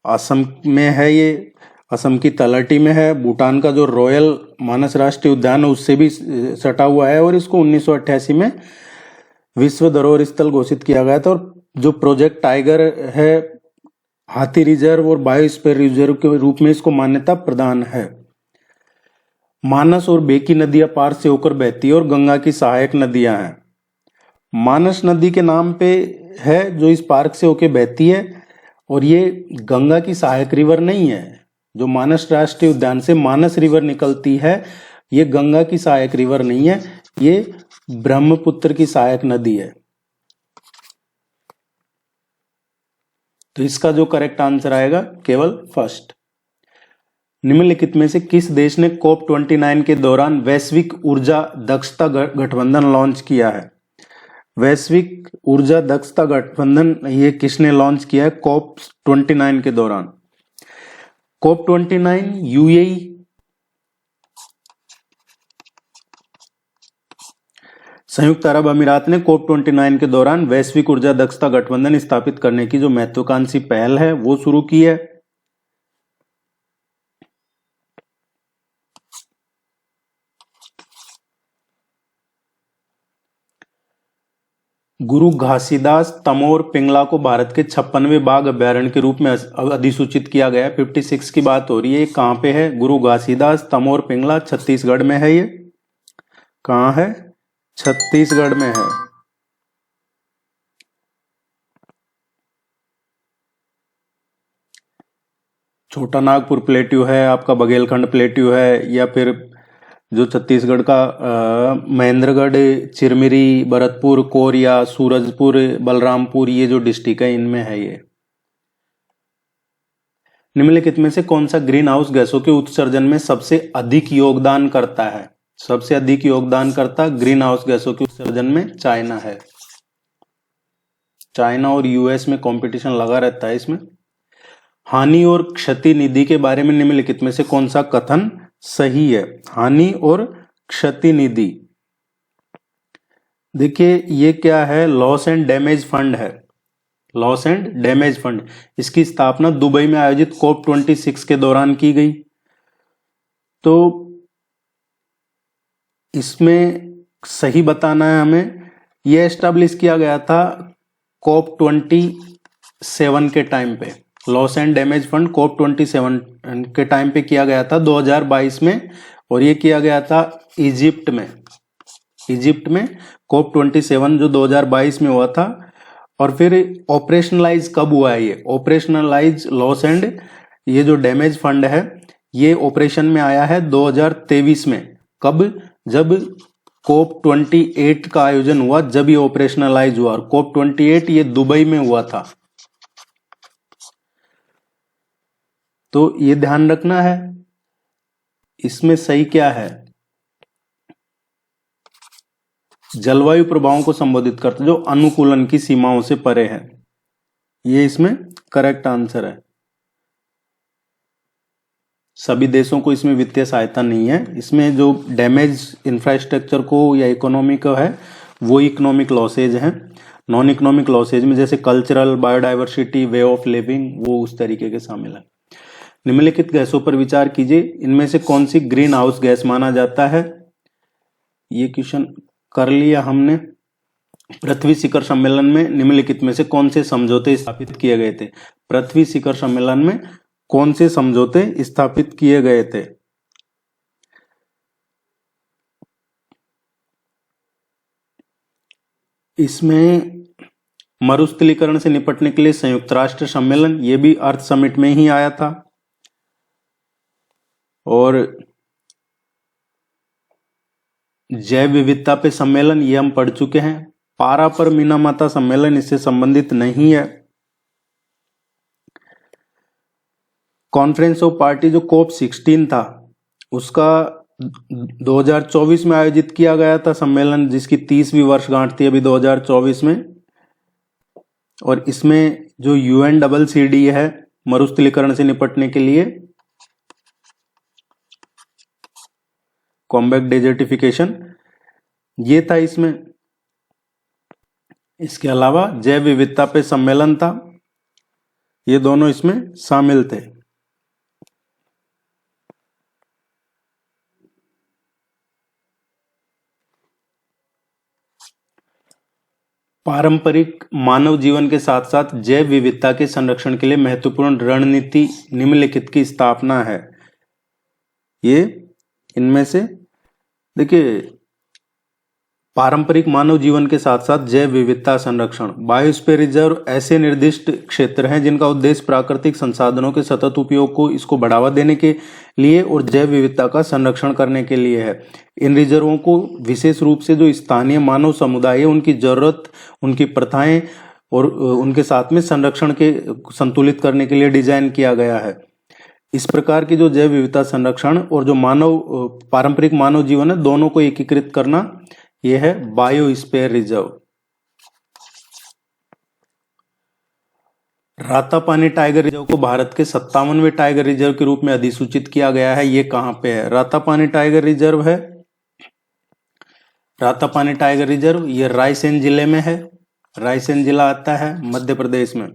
असम में है ये, असम की तलहटी में है। भूटान का जो रॉयल मानस राष्ट्रीय उद्यान है उससे भी सटा हुआ है, और इसको 1988 में विश्व धरोहर स्थल घोषित किया गया था। और जो प्रोजेक्ट टाइगर है, हाथी रिजर्व और बायोस्फीयर रिजर्व के रूप में इसको मान्यता प्रदान है। मानस और बेकी नदियां पार से होकर बहती है और गंगा की सहायक नदियां हैं। मानस नदी के नाम पे है जो इस पार्क से होकर बहती है, और ये गंगा की सहायक रिवर नहीं है। जो मानस राष्ट्रीय उद्यान से मानस रिवर निकलती है, ये गंगा की सहायक रिवर नहीं है, ये ब्रह्मपुत्र की सहायक नदी है। तो इसका जो करेक्ट आंसर आएगा केवल फर्स्ट। निम्नलिखित में से किस देश ने COP 29 के दौरान वैश्विक ऊर्जा दक्षता गठबंधन लॉन्च किया है? वैश्विक ऊर्जा दक्षता गठबंधन ये किसने लॉन्च किया है COP 29 के दौरान? COP 29 UAE, संयुक्त अरब अमीरात ने COP 29 के दौरान वैश्विक ऊर्जा दक्षता गठबंधन स्थापित करने की जो महत्वाकांक्षी पहल है वो शुरू की है। गुरु घासीदास तमोर पिंगला को भारत के 56वें बाघ अभ्यारण्य के रूप में अधिसूचित किया गया है। 56 की बात हो रही है। कहां पे है? गुरु घासीदास तमोर पिंगला छत्तीसगढ़ में है। ये कहां है? छत्तीसगढ़ में है। छोटा नागपुर प्लेट्यू है, आपका बघेलखंड प्लेट्यू है, या फिर जो छत्तीसगढ़ का महेंद्रगढ़, चिरमिरी, भरतपुर, कोरिया, सूरजपुर, बलरामपुर, ये जो डिस्ट्रिक्ट है इनमें है ये। निम्नलिखित में से कौन सा ग्रीन हाउस गैसों के उत्सर्जन में सबसे अधिक योगदान करता है? सबसे अधिक योगदान करता ग्रीन हाउस गैसों के उत्सर्जन में चाइना है। चाइना और यूएस में कंपटीशन लगा रहता है इसमें। हानि और क्षति निधि के बारे में निम्नलिखित में से कौन सा कथन सही है? हानि और क्षति निधि, देखिए ये क्या है? लॉस एंड डैमेज फंड है। लॉस एंड डैमेज फंड, इसकी स्थापना दुबई में आयोजित COP 26 के दौरान की गई। तो इसमें सही बताना है हमें। यह एस्टैब्लिश किया गया था COP 27 के टाइम पे। Loss and damage fund COP 27 के टाइम पे किया गया था 2022 में, और ये किया गया था इजिप्ट में। इजिप्ट में COP 27 जो 2022 में हुआ था। और फिर ऑपरेशनलाइज कब हुआ है? ये ऑपरेशनलाइज लॉस एंड ये जो डैमेज फंड है ये ऑपरेशन में आया है 2023 में। कब? जब COP 28 का आयोजन हुआ, जब ये ऑपरेशनलाइज हुआ। और COP 28 ये दुबई में हुआ था। तो ये ध्यान रखना है। इसमें सही क्या है? जलवायु प्रभावों को संबोधित करता जो अनुकूलन की सीमाओं से परे है, ये इसमें करेक्ट आंसर है। सभी देशों को इसमें वित्तीय सहायता नहीं है। इसमें जो डैमेज इंफ्रास्ट्रक्चर को या इकोनॉमी का है वो इकोनॉमिक लॉसेज हैं। नॉन इकोनॉमिक लॉसेज में जैसे cultural, biodiversity, way of living, वो उस तरीके के शामिल है। निम्नलिखित गैसों पर विचार कीजिए, इनमें से कौन सी ग्रीन हाउस गैस माना जाता है? ये क्वेश्चन कर लिया हमने। पृथ्वी शिखर सम्मेलन में निम्नलिखित में से कौन से समझौते स्थापित किए गए थे? पृथ्वी शिखर सम्मेलन में कौन से समझौते स्थापित किए गए थे? इसमें मरुस्थलीकरण से निपटने के लिए संयुक्त राष्ट्र सम्मेलन, ये भी अर्थ समिट में ही आया था। और जैव विविधता पे सम्मेलन, ये हम पढ़ चुके हैं। पारा पर मीनामाता सम्मेलन इससे संबंधित नहीं है। कॉन्फ्रेंस ऑफ पार्टी जो COP 16 था उसका 2024 में आयोजित किया गया था सम्मेलन, जिसकी 30वीं वर्षगांठ थी अभी 2024 में। और इसमें जो UNCCD है मरुस्थलीकरण से निपटने के लिए, कॉम्बैट डेजर्टिफिकेशन, ये था इसमें। इसके अलावा जैव विविधता पे सम्मेलन था, ये दोनों इसमें शामिल थे। पारंपरिक मानव जीवन के साथ साथ जैव विविधता के संरक्षण के लिए महत्वपूर्ण रणनीति निम्नलिखित की स्थापना है। ये इनमें से देखिए, पारंपरिक मानव जीवन के साथ साथ जैव विविधता संरक्षण, बायोस्फीयर रिजर्व ऐसे निर्दिष्ट क्षेत्र हैं जिनका उद्देश्य प्राकृतिक संसाधनों के सतत उपयोग को इसको बढ़ावा देने के लिए और जैव विविधता का संरक्षण करने के लिए है। इन रिजर्वों को विशेष रूप से जो स्थानीय मानव समुदाय है उनकी जरूरत, उनकी प्रथाएं और उनके साथ में संरक्षण के संतुलित करने के लिए डिजाइन किया गया है। इस प्रकार की जो जैव विविधता संरक्षण और जो पारंपरिक मानव जीवन है, दोनों को एकीकृत करना, यह है biosphere reserve. Ratapani tiger reserve को भारत के 57वें टाइगर रिजर्व के रूप में अधिसूचित किया गया है। ये कहां पे है? रातापानी टाइगर रिजर्व है, रातापानी टाइगर रिजर्व, ये रायसेन जिले में है। रायसेन जिला आता है मध्य प्रदेश में।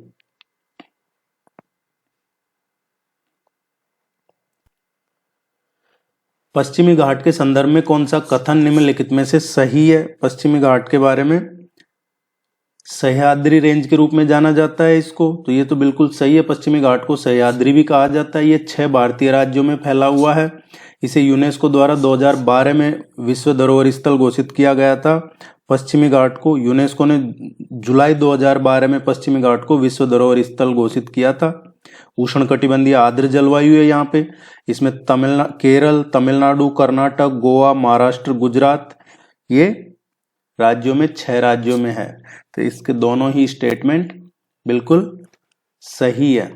पश्चिमी घाट के संदर्भ में कौन सा कथन निम्नलिखित में से सही है? पश्चिमी घाट के बारे में सह्याद्री रेंज के रूप में जाना जाता है इसको, तो ये तो बिल्कुल सही है। पश्चिमी घाट को सह्याद्री भी कहा जाता है। ये 6 भारतीय राज्यों में फैला हुआ है। इसे यूनेस्को द्वारा 2012 में विश्व धरोहर स्थल घोषित किया गया था। पश्चिमी घाट को यूनेस्को ने जुलाई 2012 में पश्चिमी घाट को विश्व धरोहर स्थल घोषित किया था। उष्णकटिबंधीय आर्द्र जलवायु है यहाँ पे। इसमें केरल, तमिलनाडु, कर्नाटक, गोवा, महाराष्ट्र, गुजरात, ये राज्यों में 6 राज्यों में है। तो इसके दोनों ही स्टेटमेंट बिल्कुल सही है।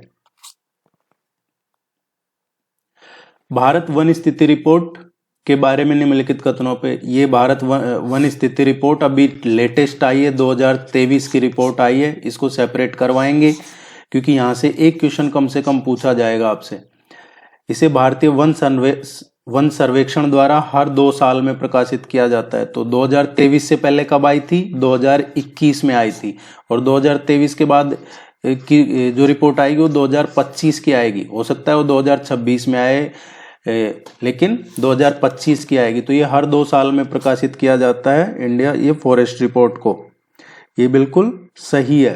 भारत वन स्थिति रिपोर्ट के बारे में निम्नलिखित कथनों पे, ये भारत वन स्थिति रिपोर्ट अभी लेटेस्ट आई है, 2023 की रिपोर्ट आई है। इसको सेपरेट करवाएंगे क्योंकि यहां से एक क्वेश्चन कम से कम पूछा जाएगा आपसे। इसे भारतीय वन सर्वेक्षण द्वारा हर 2 साल में प्रकाशित किया जाता है। तो 2023 से पहले कब आई थी? 2021 में आई थी। और 2023 के बाद की जो रिपोर्ट आएगी वो 2025 की आएगी। हो सकता है वो 2026 में आए, लेकिन 2025 की आएगी। तो ये हर 2 साल में प्रकाशित किया जाता है इंडिया ये फॉरेस्ट रिपोर्ट को। ये बिल्कुल सही है।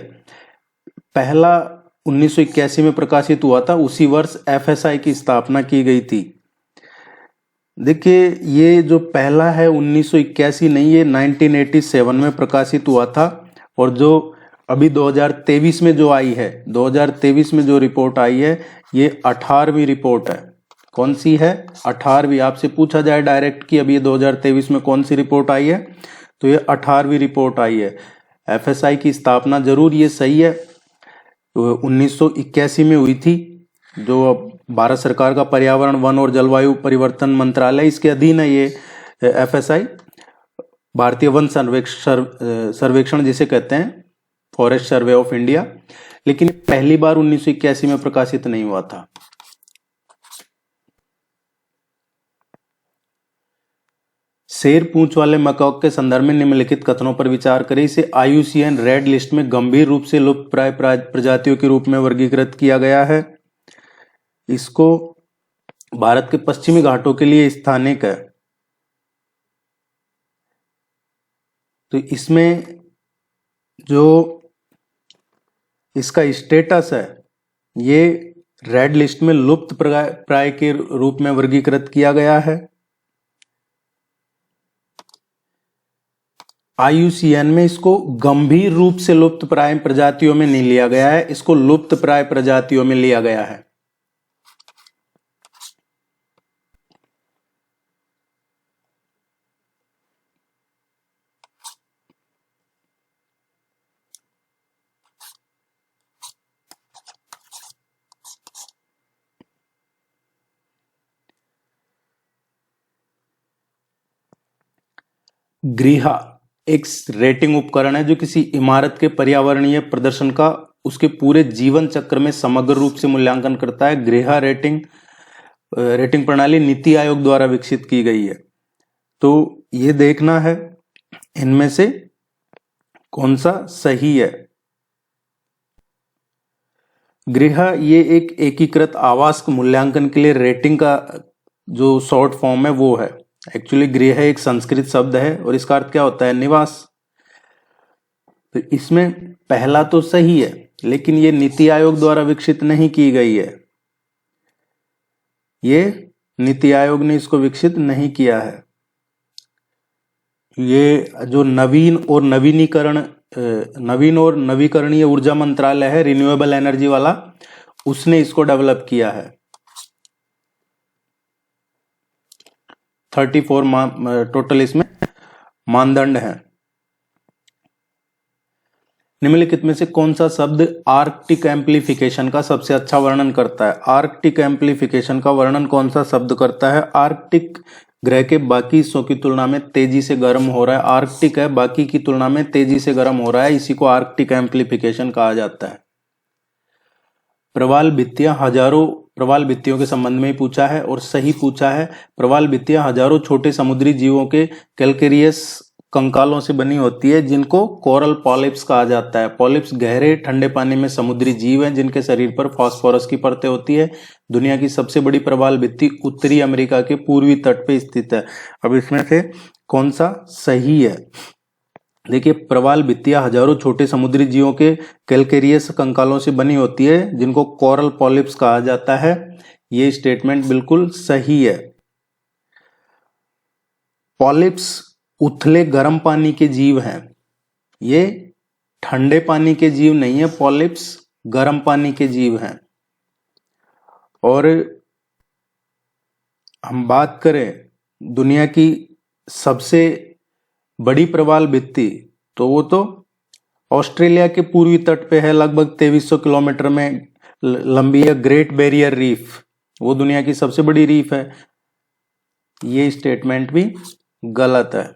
पहला 1981 में प्रकाशित हुआ था। उसी वर्ष एफएसआई की स्थापना की गई थी। देखिए, ये जो पहला है 1981 नहीं, ये 1987 में प्रकाशित हुआ था। और जो अभी 2023 में जो आई है, 2023 में जो रिपोर्ट आई है, ये 18वीं रिपोर्ट है। कौन सी है? 18वीं। आपसे पूछा जाए डायरेक्ट कि अभी 2023 में कौन सी रिपोर्ट आई है, तो ये 18वीं रिपोर्ट आई है। एफएसआई की स्थापना जरूर ये सही है, तो 1981 में हुई थी। जो भारत सरकार का पर्यावरण, वन और जलवायु परिवर्तन मंत्रालय, इसके अधीन है ये एफएसआई, भारतीय वन सर्वेक्षण जिसे कहते हैं, फॉरेस्ट सर्वे ऑफ इंडिया। लेकिन पहली बार 1981 में प्रकाशित नहीं हुआ था। शेर पूंछ वाले मकॉक के संदर्भ में निम्नलिखित कथनों पर विचार करें। इसे IUCN रेड लिस्ट में गंभीर रूप से लुप्त प्राय प्रजातियों के रूप में वर्गीकृत किया गया है। इसको भारत के पश्चिमी घाटों के लिए स्थानिक है। तो इसमें जो इसका स्टेटस है, ये रेड लिस्ट में लुप्त प्राय के रूप में वर्गीकृत किया गया है। IUCN में इसको गंभीर रूप से लुप्त प्राय प्रजातियों में नहीं लिया गया है, इसको लुप्त प्राय प्रजातियों में लिया गया है। ग्रीहा एक रेटिंग उपकरण है जो किसी इमारत के पर्यावरणीय प्रदर्शन का उसके पूरे जीवन चक्र में समग्र रूप से मूल्यांकन करता है। ग्रीहा रेटिंग प्रणाली नीति आयोग द्वारा विकसित की गई है। तो ये देखना है इनमें से कौन सा सही है। गृह ये एक एकीकृत आवास मूल्यांकन के लिए रेटिंग का जो शॉर्ट फॉर्म है वो है। एक्चुअली गृह एक संस्कृत शब्द है और इसका अर्थ क्या होता है? निवास। तो इसमें पहला तो सही है, लेकिन ये नीति आयोग द्वारा विकसित नहीं की गई है। ये नीति आयोग ने इसको विकसित नहीं किया है। ये जो नवीन और नवीकरणीय ऊर्जा मंत्रालय है, रिन्यूएबल एनर्जी वाला, उसने इसको डेवलप किया है। 34 टोटल इसमें मानदंड हैं। निम्नलिखित में से कौन सा शब्द आर्कटिक एम्प्लीफिकेशन का सबसे अच्छा वर्णन करता है? आर्कटिक एम्प्लीफिकेशन का वर्णन कौन सा शब्द करता है? आर्कटिक ग्रह के बाकी हिस्सों की तुलना में तेजी से गर्म हो रहा है। आर्कटिक है, बाकी की तुलना में तेजी से गर्म हो रहा है, इसी को आर्कटिक एम्प्लीफिकेशन कहा जाता है। प्रवाल भित्तियों के संबंध में ही पूछा है और सही पूछा है। प्रवाल भित्तियां हजारों छोटे समुद्री जीवों के कैल्केरियस कंकालों से बनी होती है, जिनको कोरल पॉलिप्स कहा जाता है। पॉलिप्स गहरे ठंडे पानी में समुद्री जीव हैं जिनके शरीर पर फास्फोरस की परतें होती है। दुनिया की सबसे बड़ी प्रवाल भित्ति उत्तरी अमेरिका के पूर्वी तट पे स्थित है। अब इसमें से कौन सा सही है? देखिए, प्रवाल भित्तियां हजारों छोटे समुद्री जीवों के कैल्केरियस कंकालों से बनी होती है, जिनको कोरल पॉलिप्स कहा जाता है। ये स्टेटमेंट बिल्कुल सही है। पॉलिप्स उथले गर्म पानी के जीव हैं, ये ठंडे पानी के जीव नहीं है। पॉलिप्स गर्म पानी के जीव हैं। और हम बात करें दुनिया की सबसे बड़ी प्रवाल भित्ति, तो वो तो ऑस्ट्रेलिया के पूर्वी तट पे है, लगभग 2300 किलोमीटर में लंबी है, ग्रेट बैरियर रीफ। वो दुनिया की सबसे बड़ी रीफ है। ये स्टेटमेंट भी गलत है।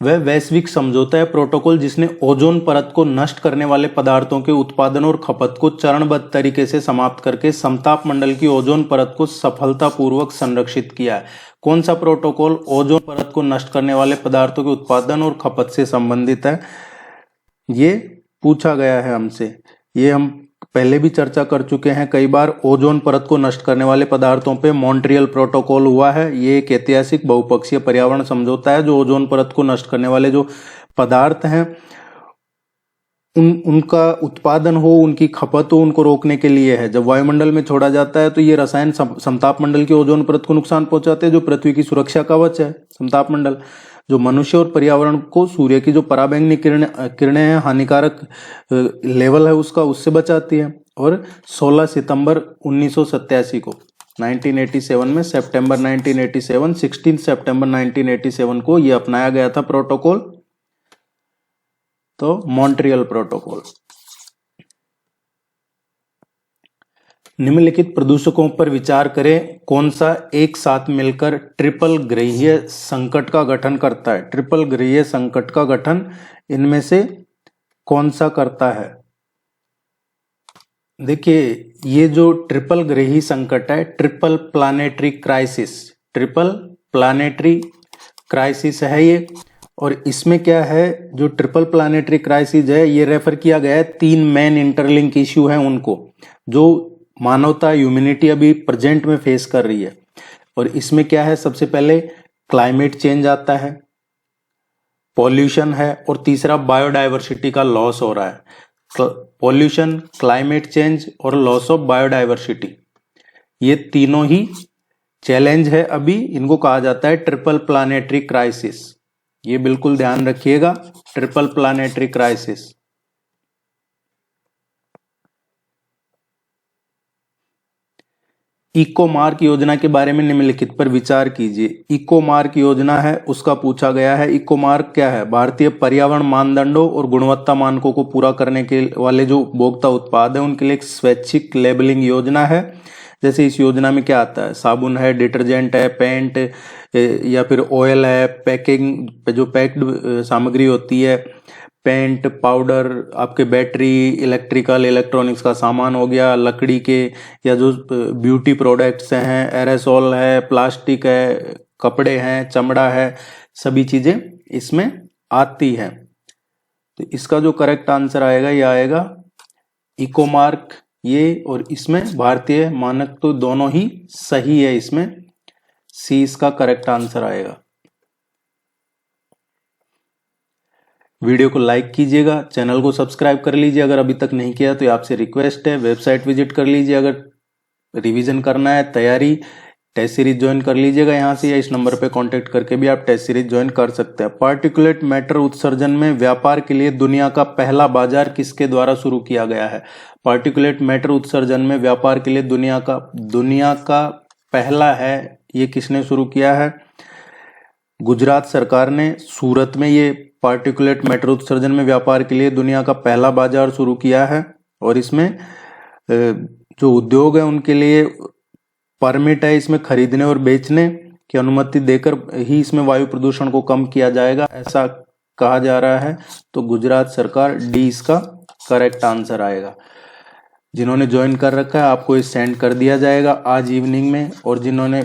वह वैश्विक समझौता है प्रोटोकॉल जिसने ओजोन परत को नष्ट करने वाले पदार्थों के उत्पादन और खपत को चरणबद्ध तरीके से समाप्त करके समताप मंडल की ओजोन परत को सफलतापूर्वक संरक्षित किया है। कौन सा प्रोटोकॉल ओजोन परत को नष्ट करने वाले पदार्थों के उत्पादन और खपत से संबंधित है? ये पूछा गया है हमसे। ये हम पहले भी चर्चा कर चुके हैं कई बार। ओजोन परत को नष्ट करने वाले पदार्थों पे मॉन्ट्रियल प्रोटोकॉल हुआ है। ये एक ऐतिहासिक बहुपक्षीय पर्यावरण समझौता है जो ओजोन परत को नष्ट करने वाले जो पदार्थ हैं उनका उत्पादन हो, उनकी खपत हो, उनको रोकने के लिए है। जब वायुमंडल में छोड़ा जाता है तो ये रसायन समताप मंडल की ओजोन परत को नुकसान पहुंचाते हैं, जो पृथ्वी की सुरक्षा कवच है समताप मंडल, जो मनुष्य और पर्यावरण को सूर्य की जो पराबैंगनी किरणें हैं, हानिकारक लेवल है उसका, उससे बचाती है। और 16 सितंबर 1987 को 1987 में, सितंबर 1987, 16 सितंबर 1987 को ये अपनाया गया था प्रोटोकॉल, तो मॉन्ट्रियल प्रोटोकॉल। निम्नलिखित प्रदूषकों पर विचार करें, कौन सा एक साथ मिलकर ट्रिपल ग्रहीय संकट का गठन करता है? ट्रिपल ग्रहीय संकट का गठन इनमें से कौन सा करता है? देखिए, ये जो ट्रिपल ग्रहीय संकट है, ट्रिपल प्लानेटरी क्राइसिस है ये। और इसमें क्या है, जो ट्रिपल प्लानेटरी क्राइसिस है, ये रेफर किया गया है 3 मेन इंटरलिंक इश्यू हैं उनको, जो मानवता ह्यूमैनिटी अभी प्रेजेंट में फेस कर रही है। और इसमें क्या है, सबसे पहले क्लाइमेट चेंज आता है, पॉल्यूशन है, और तीसरा बायोडाइवर्सिटी का लॉस हो रहा है। पॉल्यूशन, क्लाइमेट चेंज और लॉस ऑफ बायोडाइवर्सिटी, ये तीनों ही चैलेंज है अभी। इनको कहा जाता है ट्रिपल प्लानेटरी क्राइसिस। ये बिल्कुल ध्यान रखिएगा, triple planetary crisis. Eco mark योजना के बारे में निम्नलिखित पर विचार कीजिए। इको मार्क योजना है, उसका पूछा गया है। इको मार्क क्या है? भारतीय पर्यावरण मानदंडों और गुणवत्ता मानकों को पूरा करने के वाले जो उपभोक्ता उत्पाद है उनके लिए एक स्वैच्छिक लेबलिंग योजना है। जैसे इस योजना में क्या आता है, साबुन है, डिटर्जेंट है, पेंट या फिर ऑयल है, पैकिंग जो पैक्ड सामग्री होती है, पेंट, पाउडर, आपके बैटरी, इलेक्ट्रॉनिक्स का सामान हो गया, लकड़ी के या जो ब्यूटी प्रोडक्ट्स हैं, एरेसोल है, प्लास्टिक है, कपड़े हैं, चमड़ा है, सभी चीजें इसमें आती है। तो इसका जो करेक्ट आंसर आएगा ये आएगा इकोमार्क, ये और इसमें भारतीय मानक, तो दोनों ही सही है, इसमें सी इसका करेक्ट आंसर आएगा। वीडियो को लाइक कीजिएगा, चैनल को सब्सक्राइब कर लीजिए अगर अभी तक नहीं किया तो आपसे रिक्वेस्ट है। वेबसाइट विजिट कर लीजिए अगर रिवीजन करना है, तैयारी टेस्ट सीरीज ज्वाइन कर लीजिएगा यहाँ से, या इस नंबर पे कांटेक्ट करके भी आप टेस्ट सीरीज ज्वाइन कर सकते हैं। पार्टिकुलेट मैटर उत्सर्जन में व्यापार के लिए दुनिया का पहला बाजार किसके द्वारा शुरू किया गया है? पार्टिकुलेट मैटर उत्सर्जन में व्यापार के लिए दुनिया का पहला है, ये किसने शुरू किया है? गुजरात सरकार ने सूरत में ये पार्टिकुलेट मैटर उत्सर्जन में व्यापार के लिए दुनिया का पहला बाजार शुरू किया है। और इसमें जो उद्योग है उनके लिए परमिट है, इसमें खरीदने और बेचने की अनुमति देकर ही इसमें वायु प्रदूषण को कम किया जाएगा, ऐसा कहा जा रहा है। तो गुजरात सरकार, डी इसका करेक्ट आंसर आएगा। जिन्होंने ज्वाइन कर रखा है आपको ये सेंड कर दिया जाएगा आज इवनिंग में, और जिन्होंने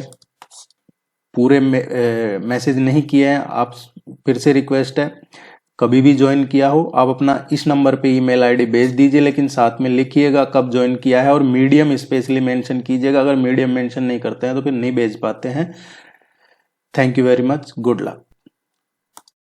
पूरे मैसेज नहीं किए हैं, आप फिर से रिक्वेस्ट है, कभी भी ज्वाइन किया हो आप अपना इस नंबर पे ईमेल आईडी भेज दीजिए, लेकिन साथ में लिखिएगा कब ज्वाइन किया है और मीडियम स्पेशली मेंशन कीजिएगा। अगर मीडियम मेंशन नहीं करते हैं तो फिर नहीं भेज पाते हैं। Thank you very much, good luck.